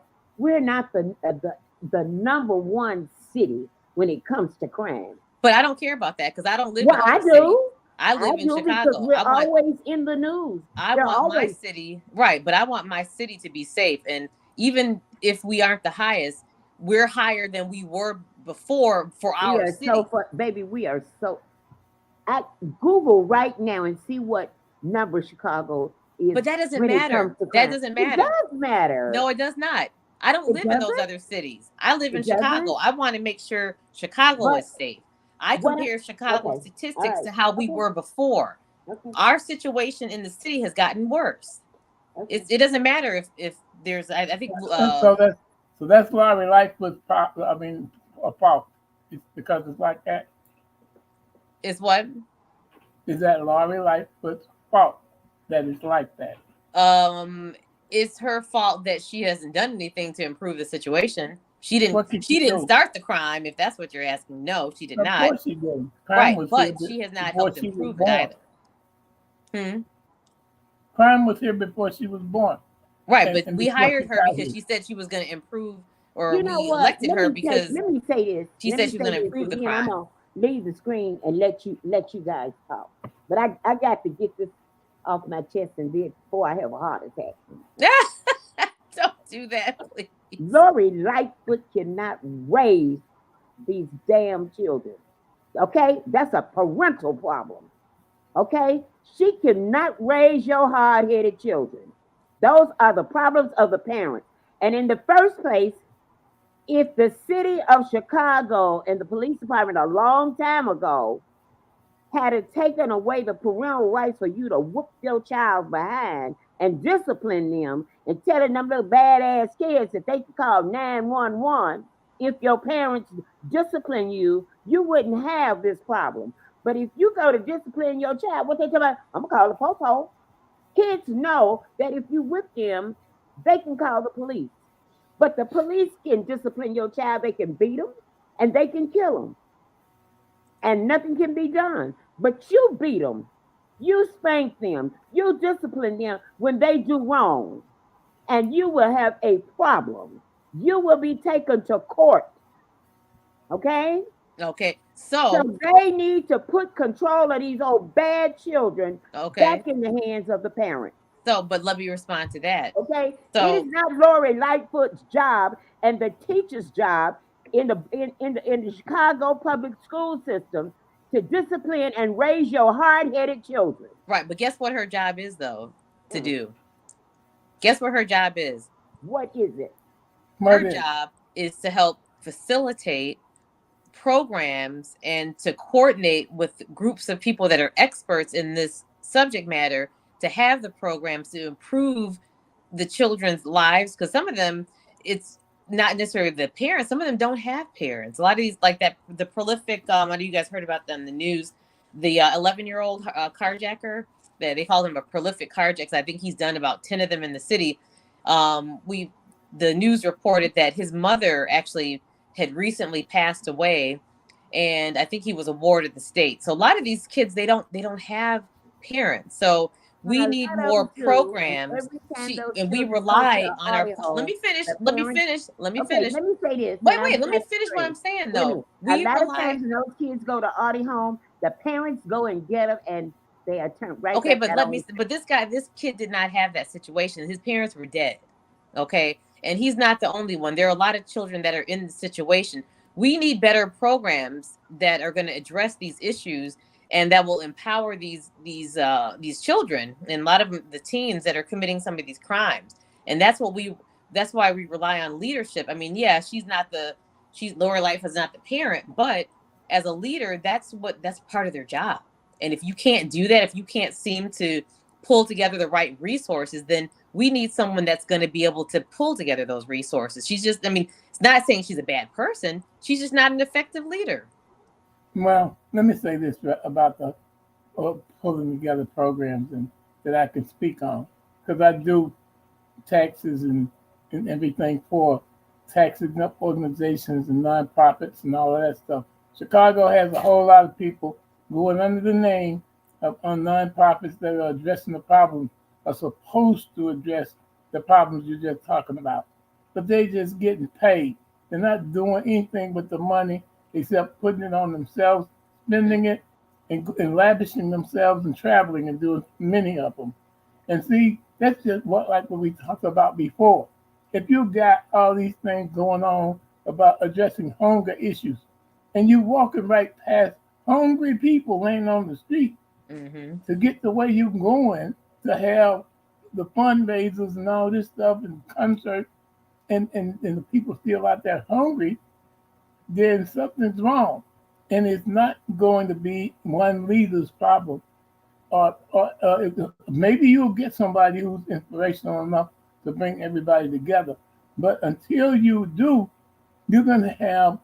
number one city when it comes to crime. but I don't care about that because I don't live Well, in I our city. do. I I live in do because Chicago. we're always in the news. I They're want my always. city, right, but I want my city to be safe. And even if we aren't the highest, we're higher than we were before for We our are so city. baby. We are so. I Google right now and see what number Chicago is But that doesn't when it matter. comes to That crime. doesn't It matter. does matter. No, it does not. I don't It live in those doesn't. other cities. I live in It Chicago. doesn't. I want to make sure Chicago But is safe. I what? compare Chicago Okay. All statistics right. to how we Okay. were before. Okay. Our situation in the city has gotten worse. Okay. It doesn't matter if there's I think and so that's Lorie Lightfoot's I mean, a fault. It's because it's like that. is what Is that Lorie Lightfoot's fault that it's like that? um it's her fault that she hasn't done anything to improve the situation. She didn't What could she she didn't do? start the crime, if that's what you're asking. No, she did Of not. course she did. Crime Right, was here but she has not before helped she was improve it born. either. Hmm. Crime was here before she was born, Right, and, but and we before hired she her got because here. she said she was going to improve, or You know we what? elected her because Let me say this. she Let said me she was say going to this, improve and the then I'm crime. gonna leave the screen and let you guys talk. But I got to get this off my chest and before I have a heart attack. Don't do that, please. Lorie Lightfoot cannot raise these damn children. Okay, that's a parental problem. Okay, she cannot raise your hard-headed children. Those are the problems of the parents. And in the first place, if the city of Chicago and the police department a long time ago had it taken away the parental rights for you to whoop your child behind and discipline them and telling them little badass kids that they can call 911 if your parents discipline you, you wouldn't have this problem. But if you go to discipline your child, what they tell about, I'm gonna call the popo. Kids know that if you whip them, they can call the police. But the police can discipline your child, they can beat them and they can kill them and nothing can be done. But you beat them, you spank them, you discipline them when they do wrong, and you will have a problem. You will be taken to court. Okay? Okay. So So, they need to put control of these old bad children okay. back in the hands of the parents. So, but let me respond to that. Okay? It is So, not Lorie Lightfoot's job and the teacher's job in the Chicago public school system to discipline and raise your hard-headed children. right. But guess what her job is, though, to Mm. do? Guess what her job is? What is it? Her Mother, job is to help facilitate programs and to coordinate with groups of people that are experts in this subject matter to have the programs to improve the children's lives, because some of them, it's not necessarily the parents, some of them don't have parents. A lot of these, like that, the prolific, I know you guys heard about them in the news, the 11-year-old carjacker, that they call him a prolific carjacker. I think he's done about 10 of them in the city. The news reported that his mother actually had recently passed away, and I think he was awarded the state. So a lot of these kids, they don't have parents. So And we a need lot of more them do. And programs. every time those And we children go to rely the on our. audit Let home, me finish. the Let me parents. finish. Let me Okay, finish. let me say this. Wait, Now wait. I'm Let me gonna finish what say, I'm saying, wait a though. minute. A We lot of rely. times when those kids go to audit home, the parents go and get them, and they are turned right Okay, back but out let on. me. But this kid did not have that situation. His parents were dead. Okay, and he's not the only one. There are a lot of children that are in the situation. We need better programs that are going to address these issues and that will empower these children and a lot of them, the teens that are committing some of these crimes. And that's why we rely on leadership. I mean, yeah, she's Lower Life is not the parent, but as a leader, that's part of their job. And if you can't do that, if you can't seem to pull together the right resources, then we need someone that's going to be able to pull together those resources. She's just, I mean, it's not saying she's a bad person. She's just not an effective leader. well, let me say this about the pulling together programs and that I can speak on because I do taxes and everything for tax exempt organizations and nonprofits and all of that stuff. Chicago has a whole lot of people going under the name of nonprofits that are addressing the problems, are supposed to address the problems you're just talking about. But they just getting paid. They're not doing anything with the money except putting it on themselves, spending it, and lavishing themselves and traveling and doing many of them. And see, that's just what we talked about before. If you got all these things going on about addressing hunger issues, and you walking right past hungry people laying on the street Mm-hmm. to get the way you're going to have the fundraisers and all this stuff and concerts, and the people still out there hungry, then something's wrong. And it's not going to be one leader's problem or maybe you'll get somebody who's inspirational enough to bring everybody together. But until you do, you're going to have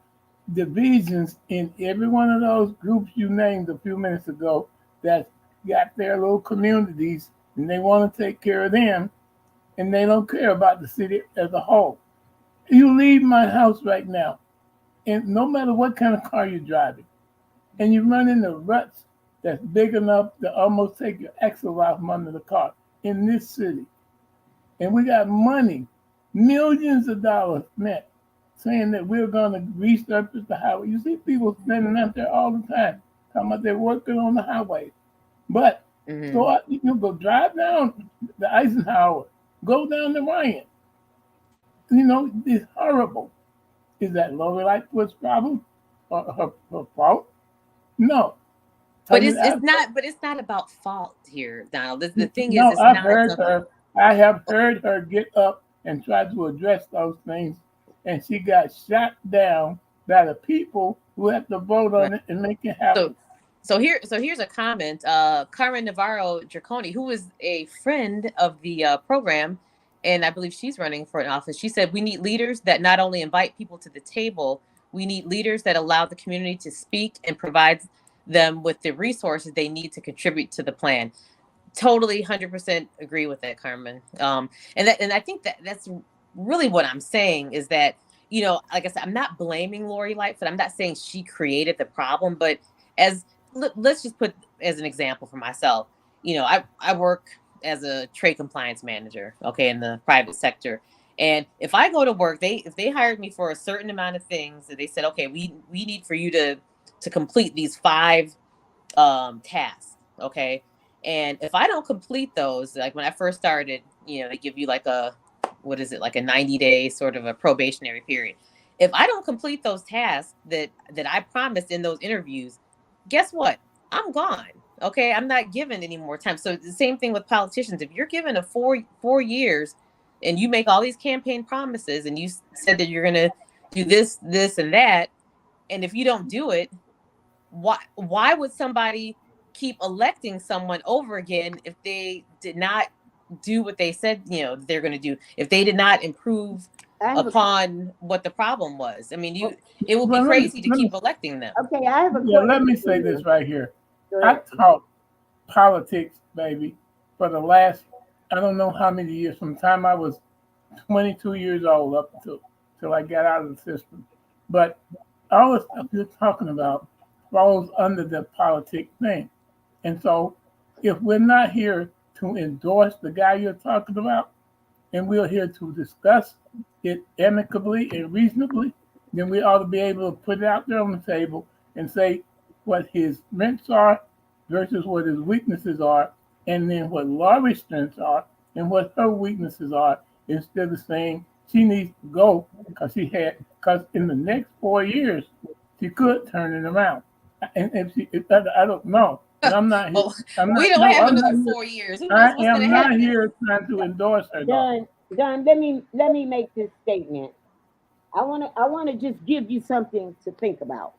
divisions in every one of those groups you named a few minutes ago that got their little communities and they want to take care of them and they don't care about the city as a whole. You leave my house right now, and no matter what kind of car you're driving, and you run into ruts that's big enough to almost take your axle out from under the car in this city. And we got money, millions of dollars spent, saying that we're going to resurface the highway. You see people standing out there all the time, talking about they're working on the highway. But Mm-hmm. go out, you can go drive down the Eisenhower, go down the Ryan. You know, it's horrible. Is that Lorie Lightfoot's problem or her fault? No. But it's not about fault here, Donald. The thing is, No, it's I've not heard something. her. I have heard her get up and try to address those things, and she got shot down by the people who have to vote Right. on it and make it happen. So here's a comment. Carmen Navarro Draconi, who is a friend of the program, and I believe she's running for an office. She said we need leaders that not only invite people to the table, we need leaders that allow the community to speak and provide them with the resources they need to contribute to the plan. Totally 100% agree with that, Carmen. And I think that's really what I'm saying is that, like I said, I'm not blaming Lorie Lightfoot. I'm not saying she created the problem, but as let's just put as an example for myself. I work as a trade compliance manager, okay, in the private sector. And if I go to work, if they hired me for a certain amount of things, and they said, okay, we need for you to complete these 5 tasks, okay. And if I don't complete those, like when I first started, they give you like what is it, like a 90-day sort of a probationary period. If I don't complete those tasks that I promised in those interviews, guess what? I'm gone. Okay, I'm not given any more time. So the same thing with politicians. If you're given a 4 years and you make all these campaign promises and you said that you're gonna do this and that, and if you don't do it, why would somebody keep electing someone over again if they did not do what they said they're going to do, if they did not improve upon what the problem was? I mean, it will be crazy to keep electing them. Okay, I have a Yeah, question. let me say this right here. I taught politics, baby, for the last, I don't know how many years, from the time I was 22 years old up till I got out of the system. But all the stuff you're talking about falls under the politic thing. And so if we're not here to endorse the guy you're talking about, and we're here to discuss it amicably and reasonably, then we ought to be able to put it out there on the table and say what his strengths are versus what his weaknesses are, and then what Lorie's strengths are and what her weaknesses are, instead of saying she needs to go because in the next 4 years she could turn it around. And I don't know. And I'm not here. We don't have another 4 years. Who knows what's going to happen? I'm not here trying to endorse her. Don, let me make this statement. I want to just give you something to think about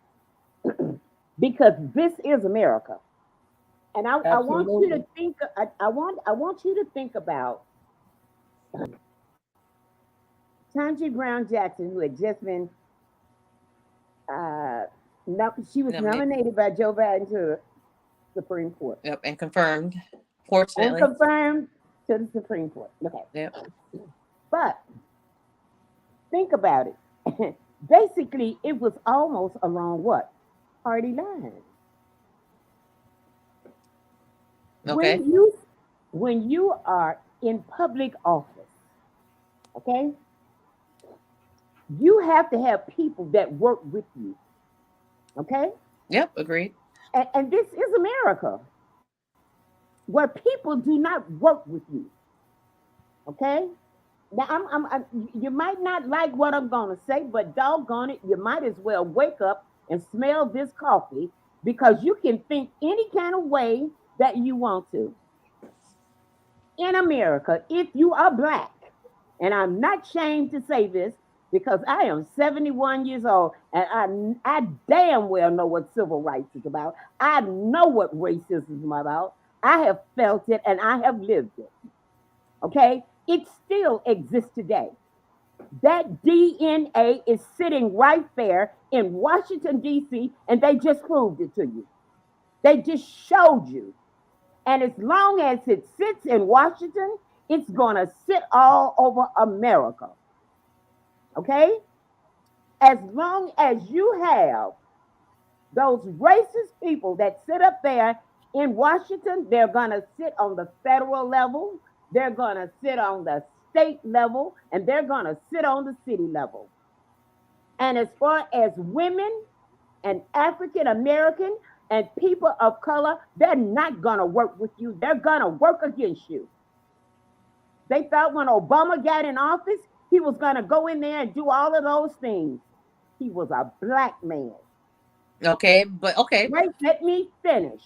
because this is America, and I want you to think. I want you to think about Tanji Brown Jackson, who had just been she was nominated by Joe Biden to the Supreme Court. Yep, and confirmed, fortunately. And confirmed to the Supreme Court. Okay. Yep. But think about it. Basically, it was almost along what? Party lines. Okay. When you are in public office, okay, you have to have people that work with you. Okay? Yep, agreed. And this is America, where people do not work with you. Okay? Now, you might not like what I'm going to say, but doggone it, you might as well wake up and smell this coffee because you can think any kind of way that you want to. In America, if you are black, and I'm not ashamed to say this because I am 71 years old and I damn well know what civil rights is about. I know what racism is about. I have felt it and I have lived it. Okay? It still exists today. That DNA is sitting right there in Washington, D.C., and they just proved it to you. They just showed you. And as long as it sits in Washington, it's going to sit all over America. Okay? As long as you have those racist people that sit up there in Washington, they're going to sit on the federal level, they're going to sit on the state level, and they're going to sit on the city level. And as far as women and African American and people of color, they're not going to work with you. They're going to work against you. They thought when Obama got in office, he was going to go in there and do all of those things. He was a black man. Okay, but okay. Wait, let me finish.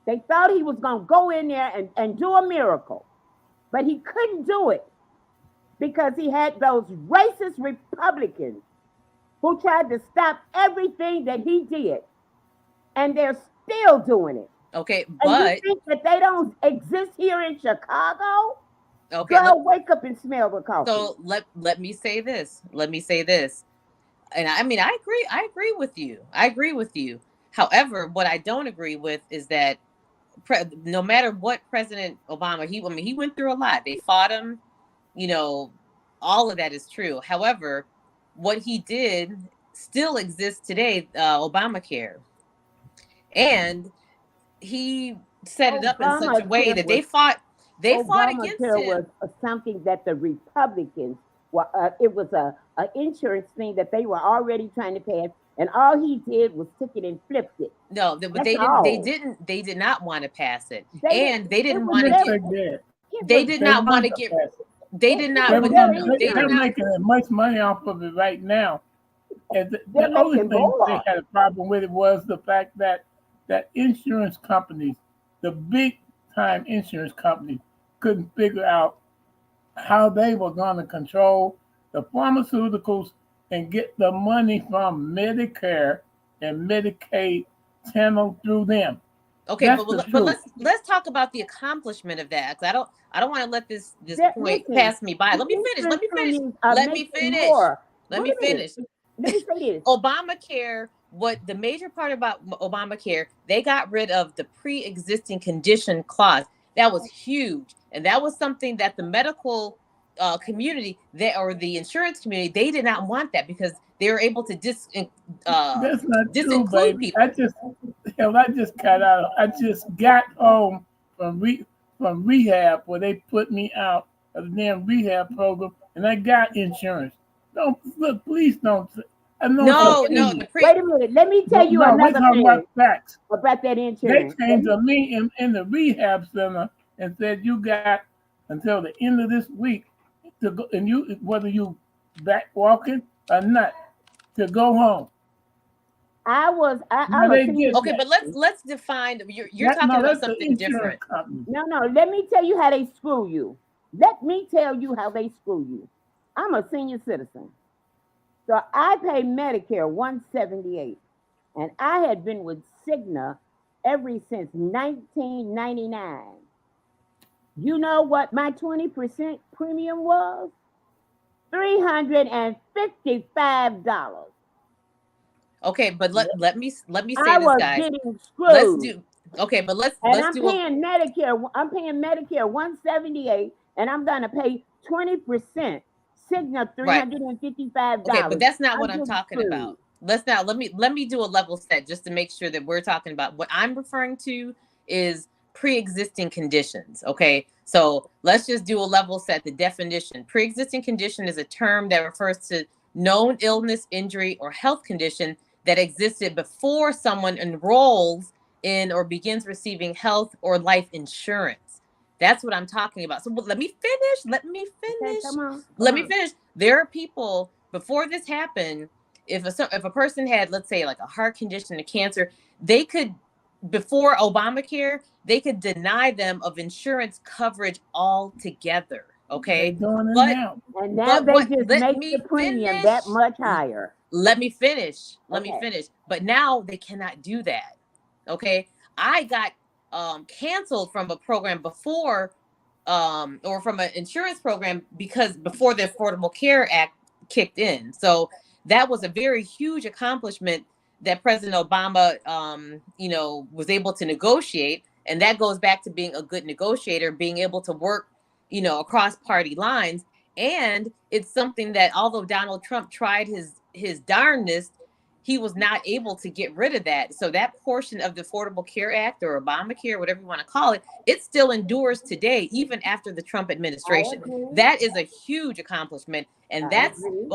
They thought he was going to go in there and do a miracle. but he couldn't do it because he had those racist Republicans who tried to stop everything that he did, and they're still doing it. Okay, And you but think that they don't exist here in Chicago? okay, Girl, wake up and smell the coffee. so let me say this. Let me say this. And I mean, I agree with you. I agree with you. However, what I don't agree with is that no matter what President Obama, he went through a lot. They fought him, you know, all of that is true. However, what he did still exists today, Obamacare. And he set it up in such a way Obamacare that was they fought against Obamacare him. was something that the Republicans were. It was a insurance thing that they were already trying to pass, and all he did was took it and flipped it. No, but That's they all. did not want to pass it. They And they it didn't was want to Yes, get very they did. it they was did They not want wanted to to get pass it. they did not They was were very gonna, they did they're not making as much money off of it right now. And they're the only making thing they more. had a problem with it was the fact that insurance companies, the big time insurance companies, couldn't figure out how they were going to control the pharmaceuticals and get the money from Medicare and Medicaid channeled through them. Okay, That's the but truth. let's talk about the accomplishment of that, because I don't want to let this point Listen, pass me by. the Let me finish. Let insurance me finish. companies are Let me making finish. more. Let Wait me a minute. finish. Let me say this. Obamacare, what the major part about Obamacare, they got rid of the pre-existing condition clause. That was huge, and that was something that the medical community, or the insurance community, they did not want that because they were able to That's not true, disinclude baby. I people. just hell, I just got out. I just got home from rehab where they put me out of the damn rehab program, and I got insurance. Don't look, please don't. I know it's No, Okay, no, opinion. the pre wait a minute. Let me tell No, you no, we're another talking thing about facts. about that They insurance. came to me in the rehab center and said you got until the end of this week to go, and you whether you back walking or not to go home. Now I'm a they senior get okay, that. but citizen. let's define. You're That talking no, about that's the something insurance different. company. No, let me tell you how they screw you. Let me tell you how they screw you. I'm a senior citizen. So I pay Medicare 178. And I had been with Cigna ever since 1999. You know what my 20% premium was? $355. Okay, but Yeah. let me say I this, was guys. getting Let's screwed. do okay, but And let's do a I'm paying Medicare 178, and I'm gonna pay 20%. Cigna right. Okay, but $355. that's not what I'm I'm getting talking screwed. about. Let's now let me do a level set just to make sure that we're talking about what I'm referring to is pre-existing conditions. Okay, so let's just do a level set. The definition: pre-existing condition is a term that refers to known illness, injury, or health condition that existed before someone enrolls in or begins receiving health or life insurance. That's what I'm talking about. So let me finish. Let me Okay, finish. come on, come Let me on. finish. There are people before this happened. If a person had, let's say, like a heart condition, a cancer, they could, before Obamacare, they could deny them of insurance coverage altogether. They Okay, doing it but now. And now but they what? just Let make the me premium that finish. much higher. Let me finish. Let me Okay. finish. But now they cannot do that. Okay, I got canceled from a program before or from an insurance program because before the Affordable Care Act kicked in. So that was a very huge accomplishment that President Obama, was able to negotiate. And that goes back to being a good negotiator, being able to work, across party lines. And it's something that although Donald Trump tried his darndest, he was not able to get rid of that. So that portion of the Affordable Care Act or Obamacare, whatever you want to call it, it still endures today, even after the Trump I administration. agree. That is a huge accomplishment. And I agree.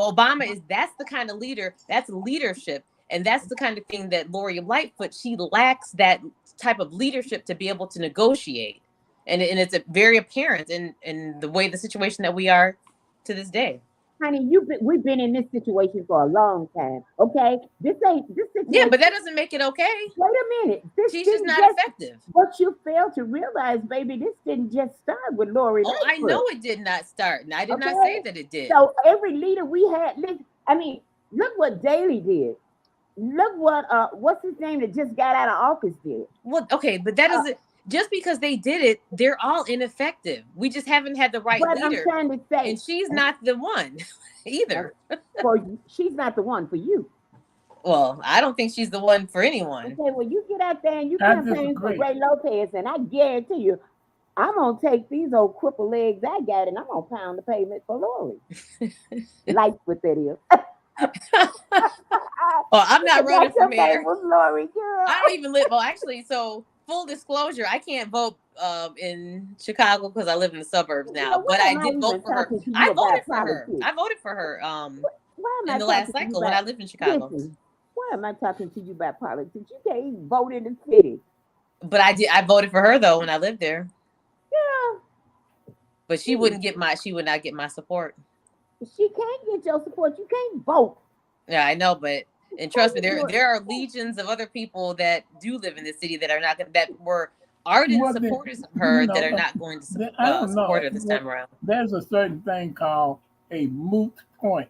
that's the kind of leader, that's leadership. And that's the kind of thing that Lorie Lightfoot, she lacks that type of leadership to be able to negotiate. And it's very apparent in the way the situation that we are to this day. honey, we've been in this situation for a long time. Okay, this Yeah, situation. but that doesn't make it okay. Wait a minute. This She's just didn't not just. effective. What you fail to realize, baby, this didn't just start with Lorie Oh, I know Lightfoot. it did not start, and I did not say Okay, that it did. so every leader we had, I mean, look what Daley did. Look what what's his name that just got out of office did. Well, okay, but that Uh, doesn't just because they did it, they're all ineffective. We just haven't had the right but I'm leader, trying to and say, she's not the one either. for she's not the one for you. Well, I don't think she's the one for anyone. Okay, well, you get out there and you I campaign for disagree. Ray Lopez, and I guarantee you, I'm gonna take these old crippled legs I got, and I'm gonna pound the pavement for Lorie. Lightfoot, that is. Well, I'm not running That's for your name mayor. was Lorie, girl. I don't even live. Well, actually, so full disclosure, I can't vote in Chicago because I live in the suburbs You now. know, But why I am I did vote even for her. talking to you I about voted for her. politics? I voted for her Why am in I the last talking to you cycle when I about? lived in Chicago. Listen, why am I talking to you about politics? You can't even vote in the city. But I did. I voted for her though when I lived there. Yeah, But she wouldn't get my. She would not get my support. she can't get your support. You can't vote. Yeah, I know, but and What trust me, you doing? there are legions of other people that do live in the city that are not gonna, that were ardent Well, then, supporters of her that are uh, not going to I don't support know. her this time around. There's a certain thing called a moot point.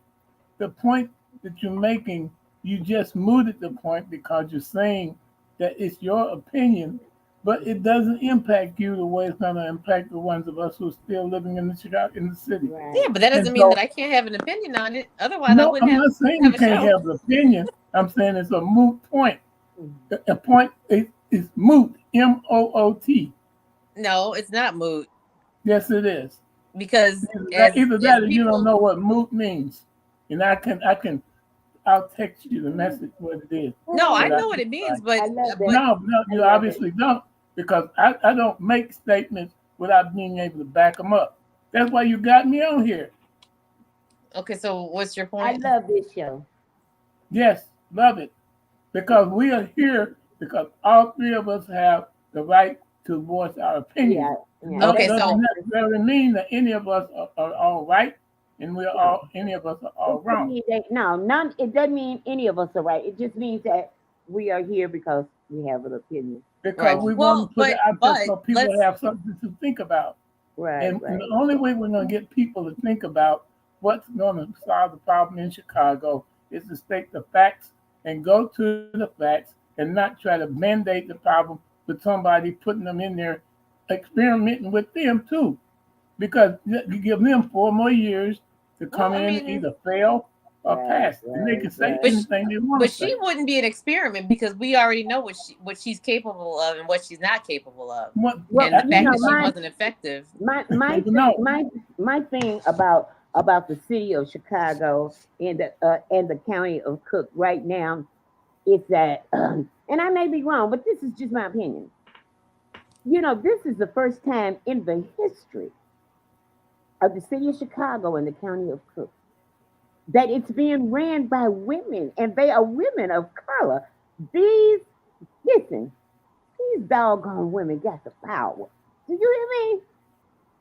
The point that you're making, you just mooted the point because you're saying that it's your opinion, but it doesn't impact you the way it's going to impact the ones of us who are still living in the city. Right. Yeah, but that And doesn't mean that so, I can't have an opinion on it. Otherwise, I no, wouldn't I'm not saying you have a can't show. have an opinion. I'm saying it's a moot point. Mhm. A point is moot, MOOT. No, it's not moot Yes, it is. because Either as that or you don't people. know what moot means. And I'll text you the message what it is. No, I But know what it means, but I love that. but no, I you love it. obviously don't because I don't make statements without being able to back them up. That's why you got me on here. okay. So what's your I point? love this show. Yes, love it. Because we are here because all three of us have the right to voice our opinions. Yeah, yeah. No, Okay, That's doesn't so necessarily mean that any of us are all right and no. any of us are It all doesn't wrong. mean that no, none. It doesn't mean any of us are right. It just means that we are here because we have an opinion. right. Because we want Well, to put it out there but so people let's. have something to think about. Right, And right. the only way we're going to get people to think about what's going to solve the problem in Chicago is to state the facts and go to the facts and not try to mandate the problem with somebody putting them in there, experimenting with them too. Because you give them 4 more years to Well, come I in and mean, either fail or Right, pass. And they right, can say but right. anything they want but to she say. wouldn't be an experiment because we already know what she's capable of and what she's not capable of, What, Well, and the you fact know, that she wasn't effective. my thing, no, my thing about the city of Chicago and the county of Cook right now is that, and I may be wrong, but this is just my opinion. You know, this is the first time in the history of the city of Chicago and the county of Cook that it's being ran by women, and they are women of color. These, listen, these doggone women got the power. Do you hear me?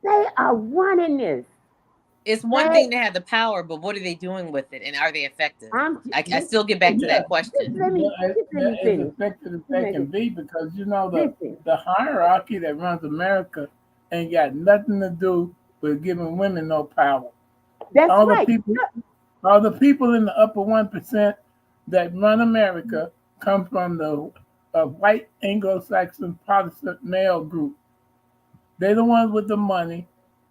They are running this. It's one They, thing to have the power, but what are they doing with it, and are they effective? I'm I still get back to yeah, that question. just let they're me as finish. effective as Just they let can me- be because Listen, the hierarchy that runs America ain't got nothing to do with giving women no power. that's All the right. people all the people in the upper 1% that run America come from the white Anglo-Saxon Protestant male group. They're the ones with the money.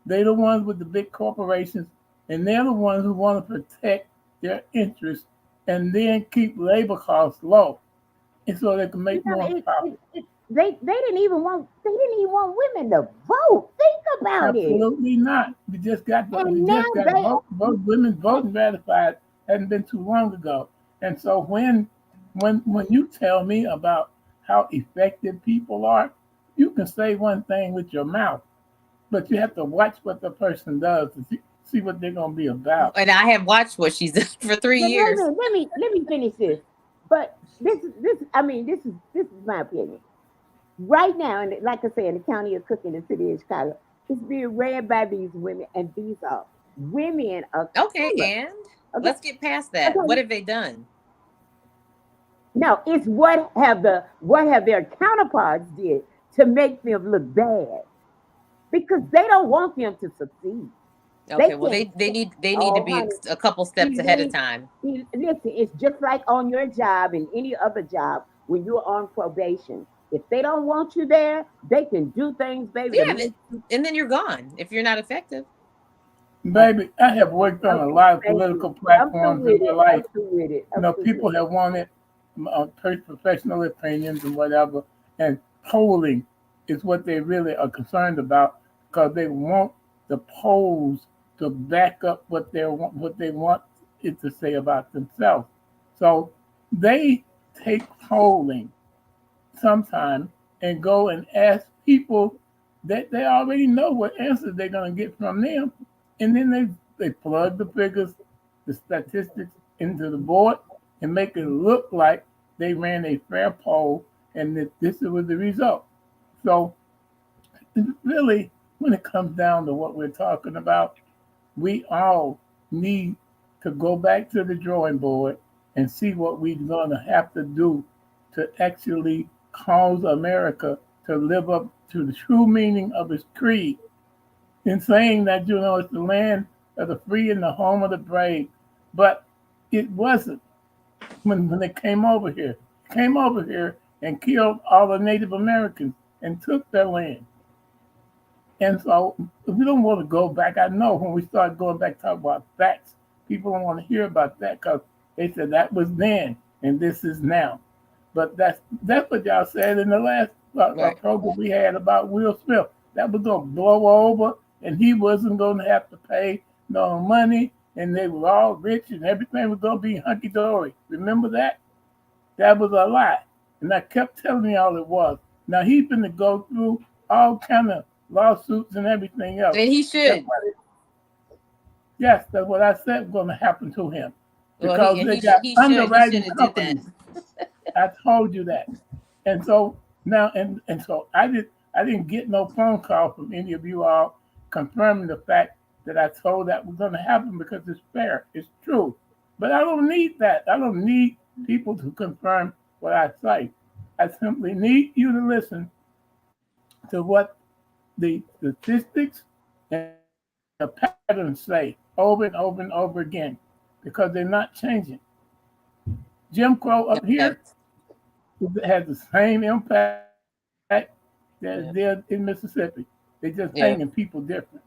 They're the ones with the big corporations, and they're the ones who want to protect their interests and then keep labor costs low, and so they can You make know, more profit. they didn't even want women to vote. Think about it. Absolutely not. We And now just got they women voting ratified hadn't been too long ago. And so when you tell me about how effective people are, you can say one thing with your mouth, but you have to watch what the person does to see what they're gonna be about. And I have watched what she's done for 3 years. let me finish this. But this I mean this is my opinion. Right now, like I said, in the county of Cook in the city of Chicago, it's being ran by these women, and these are women of Okay, color. and Okay, let's get past that. What okay. have they done? No, it's what have their counterparts did to make them look bad because they don't want them to succeed. They Okay, well can't. they need to Oh, be honey, a couple steps see, ahead of they, time. listen. It's just like on your job and any other job when you're on probation. If they don't want you there, they can do things, baby, to Yeah, make you. and then you're gone if you're not effective. Okay, Baby, I have worked on a okay, lot of thank you. political I'm through platforms in with my it. life. I'm through with it. You I'm know, through with people have wanted professional opinions and whatever, and polling is what they really are concerned about because they want the polls to back up what they want it to say about themselves. So they take polling sometime and go and ask people that they already know what answers they're going to get from them, and then they plug the figures, the statistics into the board and make it look like they ran a fair poll and that this was the result. So really, when it comes down to what we're talking about, we all need to go back to the drawing board and see what we're going to have to do to actually cause America to live up to the true meaning of its creed in saying that, it's the land of the free and the home of the brave. But it wasn't when they came over here. Came over here and killed all the Native Americans and took their land. And so we don't want to go back. I know when we start going back talk about facts, people don't want to hear about that because they said that was then and this is now. But that's what y'all said in the last Right. program we had about Will Smith. That was going to blow over and he wasn't going to have to pay no money and they were all rich and everything was going to be hunky dory. Remember that? That was a lie. And I kept telling y'all it was. Now he's going to go through all kind of lawsuits and everything else. And he That's should. what yes, that's what I said was going to happen to him Well, because he and they he got he should underwriting have did that. companies. I told you that. And so now, and so I didn't get no phone call from any of you all confirming the fact that I told that was going to happen because it's fair, it's true. But I don't need that. I don't need people to confirm what I say. I simply need you to listen to what the statistics and the patterns say over and over and over again because they're not changing. Jim Crow up Okay. here has the same impact that it Yeah. did in Mississippi. They're just Yeah. hanging people different.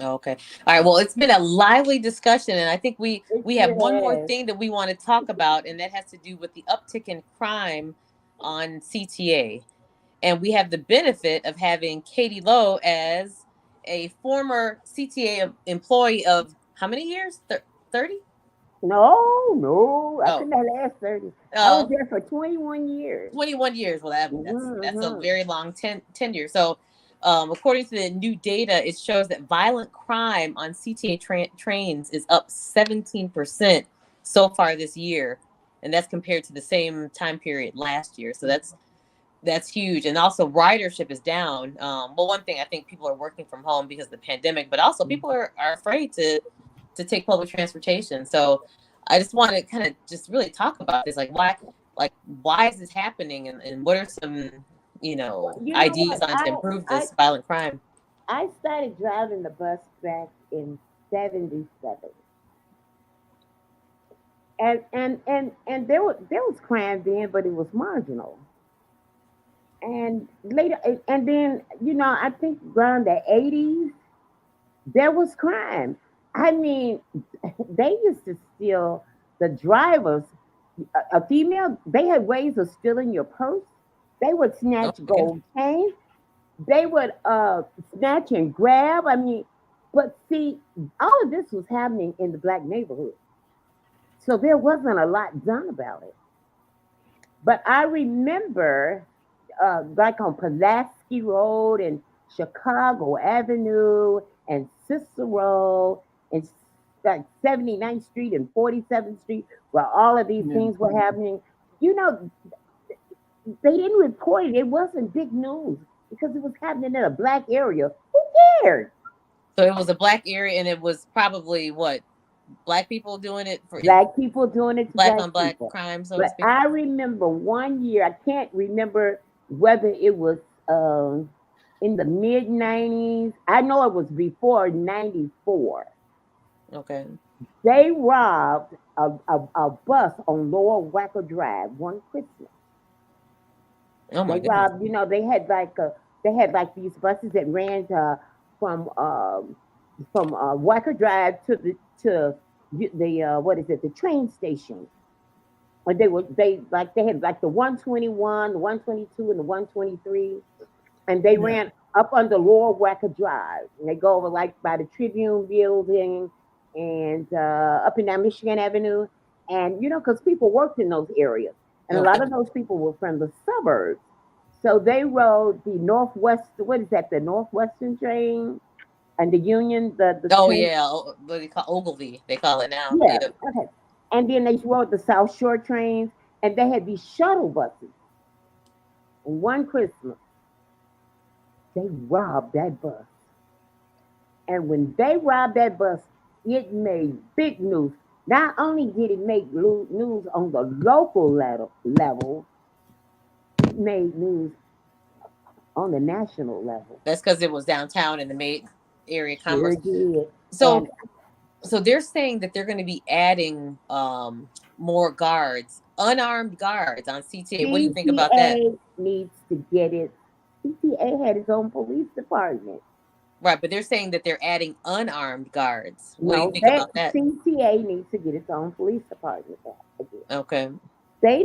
Okay. All right. Well, it's been a lively discussion, and I think it. we have one more Yes. thing that we want to talk about, and that has to do with the uptick in crime on CTA. And we have the benefit of having Katie Lowe as a former CTA employee of how many years? 30? No, no, I Oh, couldn't have last 30. I was uh, there for 21 years. 21 years. Well, that's a Mm-hmm. very long tenure. So, according to the new data, it shows that violent crime on CTA trains is up 17% so far this year, and that's compared to the same time period last year. So that's huge. And also ridership is down. Well, one thing, I think people are working from home because of the pandemic, but also people are afraid to take public transportation. So I just want to kind of just really talk about this, why is this happening, and what are some Well, you know ideas what? on to improve I this violent crime? I started driving the bus back in '77, and there was crime then, but it was marginal. And later, and then I think around the '80s there was crime. I mean, they used to steal the drivers. A female, they had ways of stealing your purse. They would snatch Okay. gold chains. They would snatch and grab. I mean, but see, all of this was happening in the black neighborhood. So there wasn't a lot done about it. But I remember, like on Pulaski Road and Chicago Avenue and Cicero and like 79th Street and 47th Street, where all of these Yeah. things were happening. You know, they didn't report it. It wasn't big news because it was happening in a black area. Who cared? So it was a black area, and it was probably what, black people doing it for Black people doing it to black black on black people. crime, so to But speak. I remember one year, I can't remember whether it was in the mid 90s. I know it was before 94. Okay. They robbed a bus on Lower Wacker Drive one Christmas. Oh my They goodness. robbed, they had like these buses that ran from Wacker Drive to the what is it, the train station. Or they had like the 121, the 122, and the 123, and they Yeah. ran up under Lower Wacker Drive, and they go over like by the Tribune Building and up and down Michigan Avenue, and because people worked in those areas, and a lot Okay. of those people were from the suburbs, so they rode the Northwest. What is that? The Northwestern train and the Union, the Oh train. yeah, what do they call Ogilvy? They call it now. Yeah, Yeah. okay. And then they rode the South Shore trains, and they had these shuttle buses. One Christmas, they robbed that bus. And when they robbed that bus, it made big news. Not only did it make news on the local level, it made news on the national level. That's because it was downtown in the main area Sure commerce. did. So And so they're saying that they're going to be adding more guards, unarmed guards on CTA. What do you think about that? CTA needs to get it. CTA had its own police department. Right, but they're saying that they're adding unarmed guards. What do you No, think that about that? CTA needs to get its own police department back again. Okay. They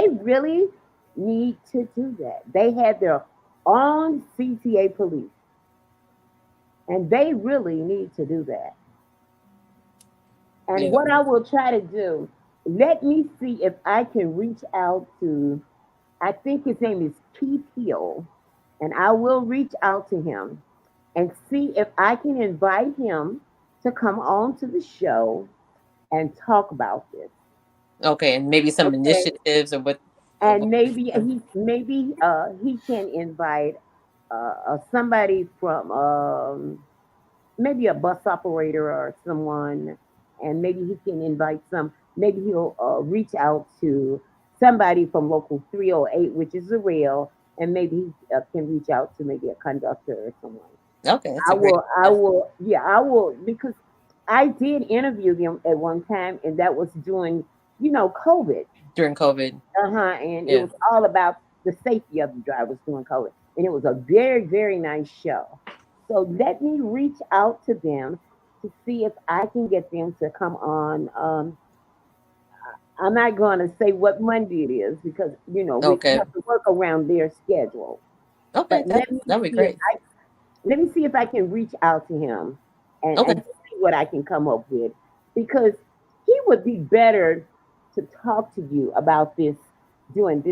really need to do that. They have their own CTA police. And they really need to do that. And Yeah. what I will try to do, let me see if I can reach out to, I think his name is Keith Hill, and I will reach out to him and see if I can invite him to come on to the show and talk about this. Okay, and maybe some Okay. initiatives or what. And maybe he can invite somebody from maybe a bus operator or someone, and maybe he can invite some. Maybe he'll reach out to somebody from local 308, which is the rail, and maybe he can reach out to maybe a conductor or someone. Okay, that's I a great will, I idea. will, yeah, I will, because I did interview him at one time, and that was during, COVID. During COVID. And it Yeah. was all about the safety of the drivers during COVID. And it was a very, very nice show. So let me reach out to them to see if I can get them to come on. I'm not going to say what Monday it is because, we Okay. have to work around their schedule. Okay, But let me that'd be see if great. I can reach out to him Okay. and see what I can come up with, because he would be better to talk to you about this during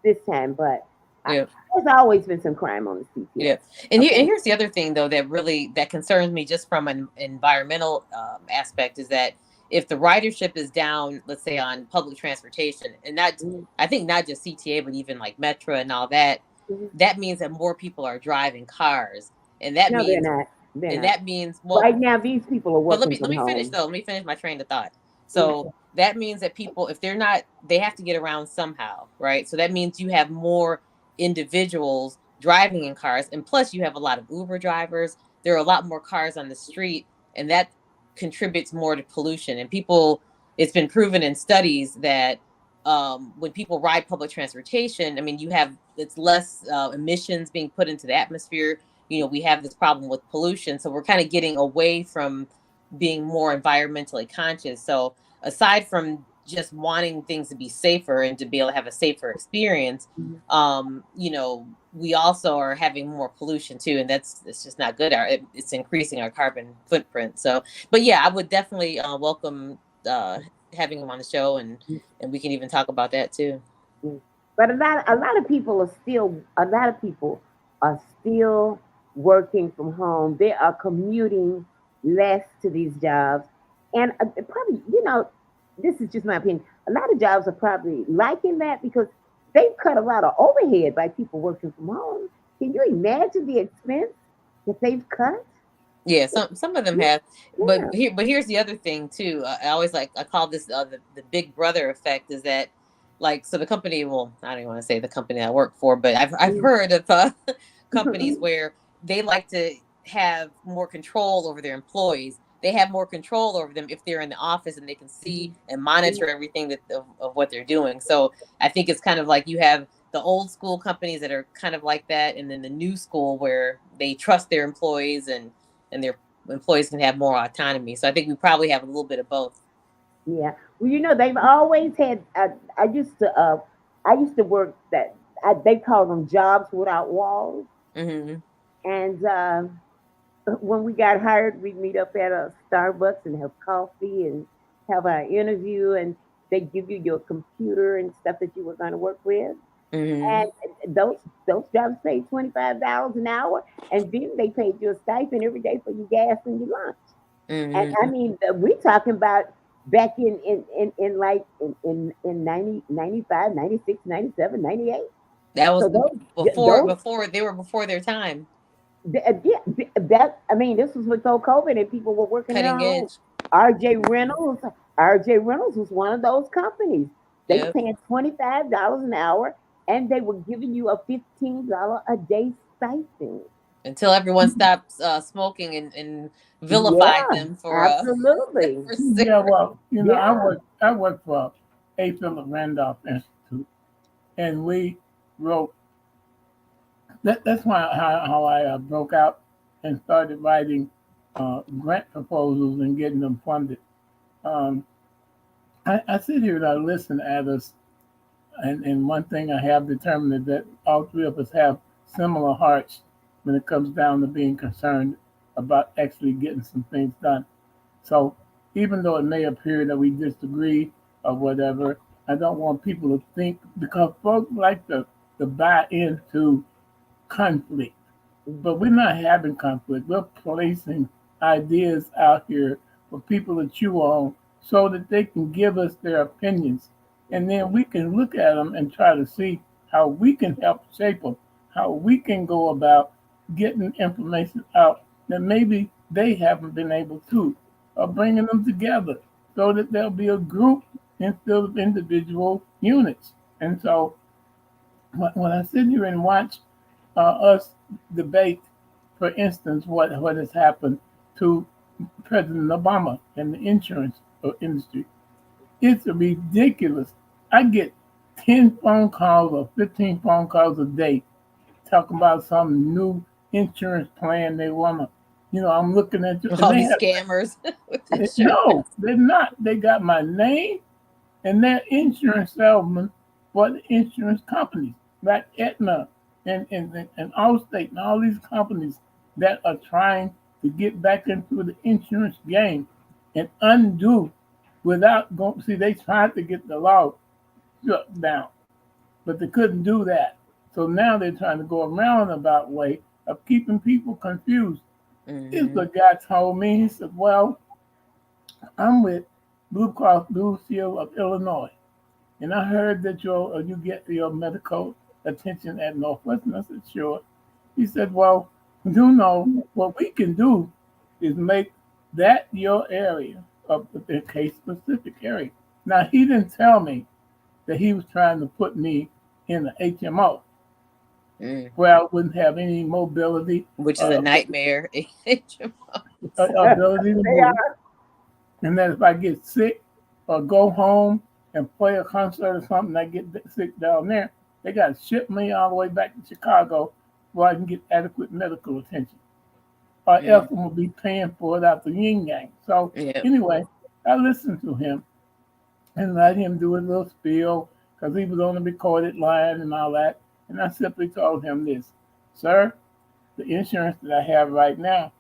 this time. But Yeah. there's always been some crime on the CTA. Yeah, and Okay. here's the other thing though that concerns me just from an environmental aspect is that if the ridership is down, let's say on public transportation, and not Mhm. I think not just CTA but even like Metro and all that, Mhm. that means that more people are driving cars, and that No, they're means not. They're and not. that means well, Right now, these people are but let working me let from me finish home. though. Let me finish my train of thought. So Mhm. that means that people, if they're not, they have to get around somehow, right? So that means you have more individuals driving in cars, and plus you have a lot of Uber drivers. There are a lot more cars on the street, and that contributes more to pollution. And people, it's been proven in studies that when people ride public transportation, I mean, you have it's less emissions being put into the atmosphere. We have this problem with pollution, so we're kind of getting away from being more environmentally conscious. So aside from just wanting things to be safer and to be able to have a safer experience, Mhm. we also are having more pollution too, and it's just not good. It's increasing our carbon footprint. So, but yeah, I would definitely welcome having him on the show, and we can even talk about that too. Mhm. But a lot of people are still working from home. They are commuting less to these jobs, and probably, this is just my opinion. A lot of jobs are probably liking that because they've cut a lot of overhead by people working from home. Can you imagine the expense that they've cut? Yeah, some of them Yeah. have, but here's the other thing too. I always I call this the Big Brother effect. Is that so the company? Well, I don't even want to say the company I work for, but I've heard of companies where they like to have more control over their employees. They have more control over them if they're in the office and they can see and monitor everything of what they're doing. So I think it's kind of like you have the old school companies that are kind of like that, and then the new school where they trust their employees and their employees can have more autonomy. So I think we probably have a little bit of both. Yeah. Well, they've always had. I used to work they call them jobs without walls. Mm-hmm. And when we got hired, we'd meet up at a Starbucks and have coffee and have our interview, and they give you your computer and stuff that you were going to work with. Mm-hmm. And those jobs paid $25 an hour, and then they paid you a stipend every day for your gas and your lunch. And I Mm-hmm. mean, we talking about back in like in 90, 95, 96, 97, 98. That was So before those before they were before their time. yeah, that I mean, this was before COVID and people were working at Cutting home. edge. RJ Reynolds, RJ Reynolds was one of those companies. They Yep. paying $25 an hour, and they were giving you a $15 a day stipend. Until everyone stopped smoking and vilified Yeah, them for absolutely. for Yeah, cigarettes. well, Yeah. I work for A. Philip Randolph Institute, and we wrote that's why how I broke out and started writing grant proposals and getting them funded. Um, I sit here and I listen at us, and one thing I have determined is that all three of us have similar hearts when it comes down to being concerned about actually getting some things done. So even though it may appear that we disagree or whatever, I don't want people to think because folks like to buy into conflict. But we're not having conflict. We're placing ideas out here for people to chew on so that they can give us their opinions. And then we can look at them and try to see how we can help shape them, how we can go about getting information out that maybe they haven't been able to, or bringing them together so that there'll be a group instead of individual units. And so when I sit here and watch us debate, for instance, what has happened to President Obama and the insurance industry. It's ridiculous. I get 10 phone calls or 15 phone calls a day talking about some new insurance plan they want to. I'm looking at you, and All they these have scammers with insurance. no, they're not. They got my name and they're insurance salesmen for the insurance companies, like Aetna and Allstate and all these companies that are trying to get back into the insurance game and undo without going. See, they tried to get the law shut down, but they couldn't do that. So now they're trying to go around about way of keeping people confused. This Mm-hmm. the guy told me, he said, well, I'm with Blue Cross Blue Shield of Illinois. And I heard that you get your medical attention at Northwestern. I said, sure. He said, well, you know, what we can do is make that your area of the case specific area. Now, he didn't tell me that he was trying to put me in the HMO Mm. where I wouldn't have any mobility, Which is a nightmare. ability to They move. are. And then if I get sick or go home and play a concert or something, I get sick down there, they got to ship me all the way back to Chicago where I can get adequate medical attention. Or else Mm. I'm going to be paying for it out the yin yang. So Yeah. anyway, I listened to him and let him do his little spiel because he was on the recorded line and all that. And I simply told him this, sir, the insurance that I have right now,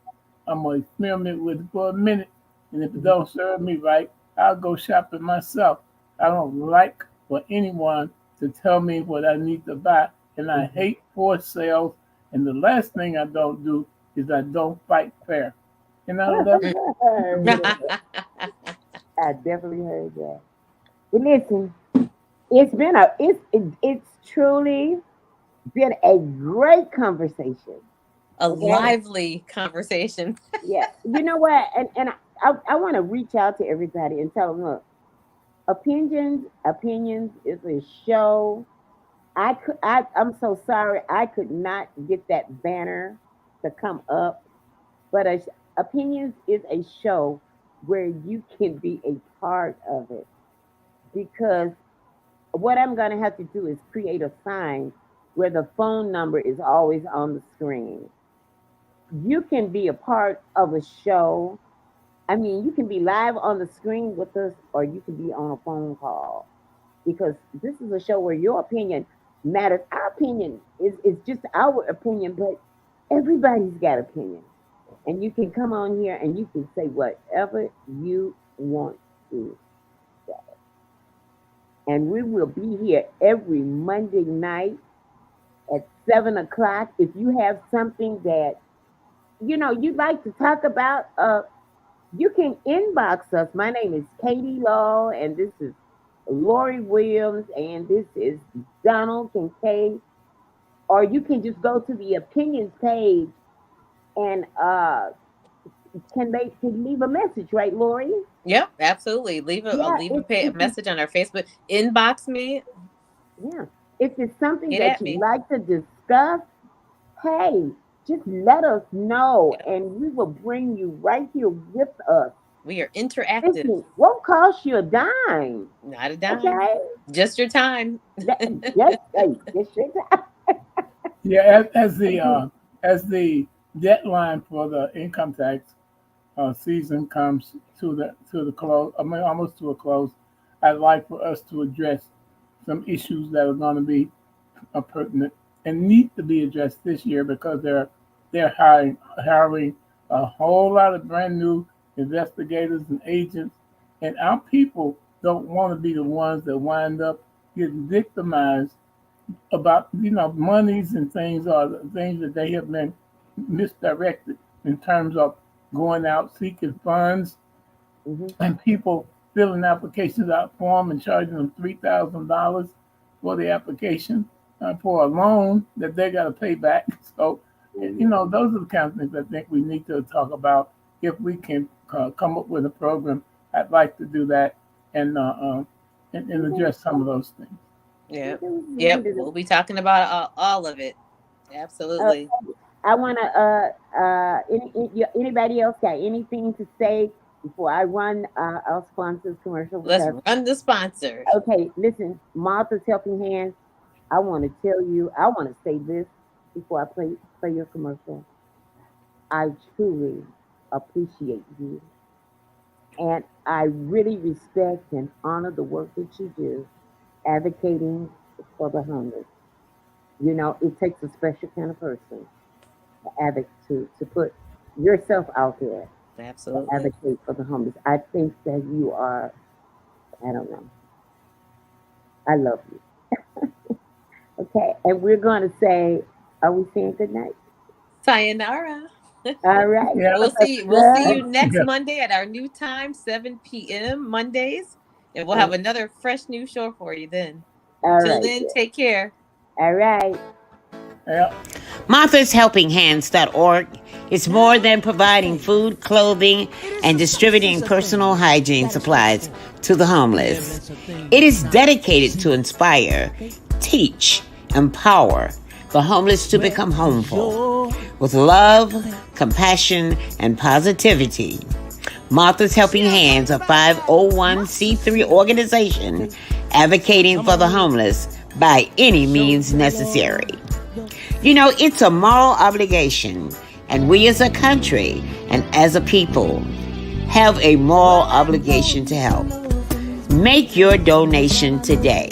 I'm going to experiment with it for a minute. And if it don't serve me right, I'll go shopping myself. I don't like for anyone to tell me what I need to buy. And I hate forced sales. And the last thing I don't do is I don't fight fair. And I left with it. I definitely heard that. But listen, it's truly been a great conversation. a Okay. lively conversation. Yeah. You know what? And I want to reach out to everybody and tell them, look, opinions is a show. I'm so sorry I could not get that banner to come up, but opinions is a show where you can be a part of it, because what I'm going to have to do is create a sign where the phone number is always on the screen. You can be a part of a show. I mean, you can be live on the screen with us, or you can be on a phone call, because this is a show where your opinion matters. Our opinion is just our opinion, but everybody's got opinion. And you can come on here and you can say whatever you want to say. And we will be here every Monday night at 7 o'clock. If you have something that you'd like to talk about, you can inbox us. My name is Katie Lowe, and this is Lorie Williams, and this is Donald Kincaide. Or you can just go to the opinions page and can leave a message, right, Lorie? Yep, absolutely. Leave a Yeah, message on our Facebook. Inbox me. yeah. If it's something Get that at you'd me. like to discuss, hey, just let us know, Yep. and we will bring you right here with us. We are interactive. Listen, won't cost you a dime, Not a dime. okay? Just your time. Just your time. Yeah, as the deadline for the income tax season comes to the close, I mean almost to a close, I'd like for us to address some issues that are going to be pertinent and need to be addressed this year, because they're hiring a whole lot of brand new investigators and agents, and our people don't want to be the ones that wind up getting victimized about monies and things, or the things that they have been misdirected in terms of going out seeking funds, Hmm. and people filling applications out for them and charging them $3,000 for the application for a loan that they got to pay back. So, those are the kind of things I think we need to talk about. If we can come up with a program, I'd like to do that and address some of those things. Yep. Yep. We'll be talking about all of it. Absolutely. I want to. Anybody else got anything to say before I run our sponsors commercial? Let's run the sponsor. Okay, listen, Martha's Helping Hands. I want to tell you. I want to say this before I play your commercial. I truly appreciate you, and I really respect and honor the work that you do, advocating for the homeless. It takes a special kind of person to advocate to put yourself out there to Absolutely. advocate for the homeless. I think that you are. I don't know. I love you. Okay, and we're going to say, are we saying good night? Sayonara. All right. Yeah. We'll see you next Yeah. Monday at our new time, 7 p.m. Mondays. And we'll have another fresh new show for you then. All Till right. then, take care. All right. Yeah. MarthasHelpingHands.org is more than providing food, clothing, and distributing personal hygiene supplies to the homeless. It is dedicated to inspire, teach, empower the homeless to become homeful with love, compassion, and positivity. Martha's Helping Hands, a 501c3 organization advocating for the homeless by any means necessary. It's a moral obligation, and we as a country and as a people have a moral obligation to help. Make your donation today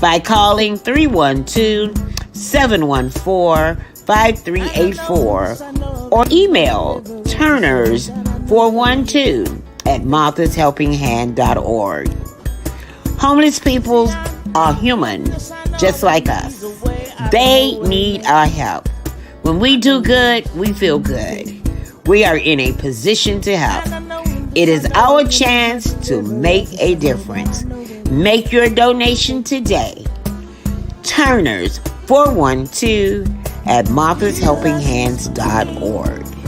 by calling 312-714-5384 or email turners412@marthashelpinghand.org. Homeless people are human, just like us. They need our help. When we do good, we feel good. We are in a position to help. It is our chance to make a difference. Make your donation today. Turners 412 at marthashelpinghands.org.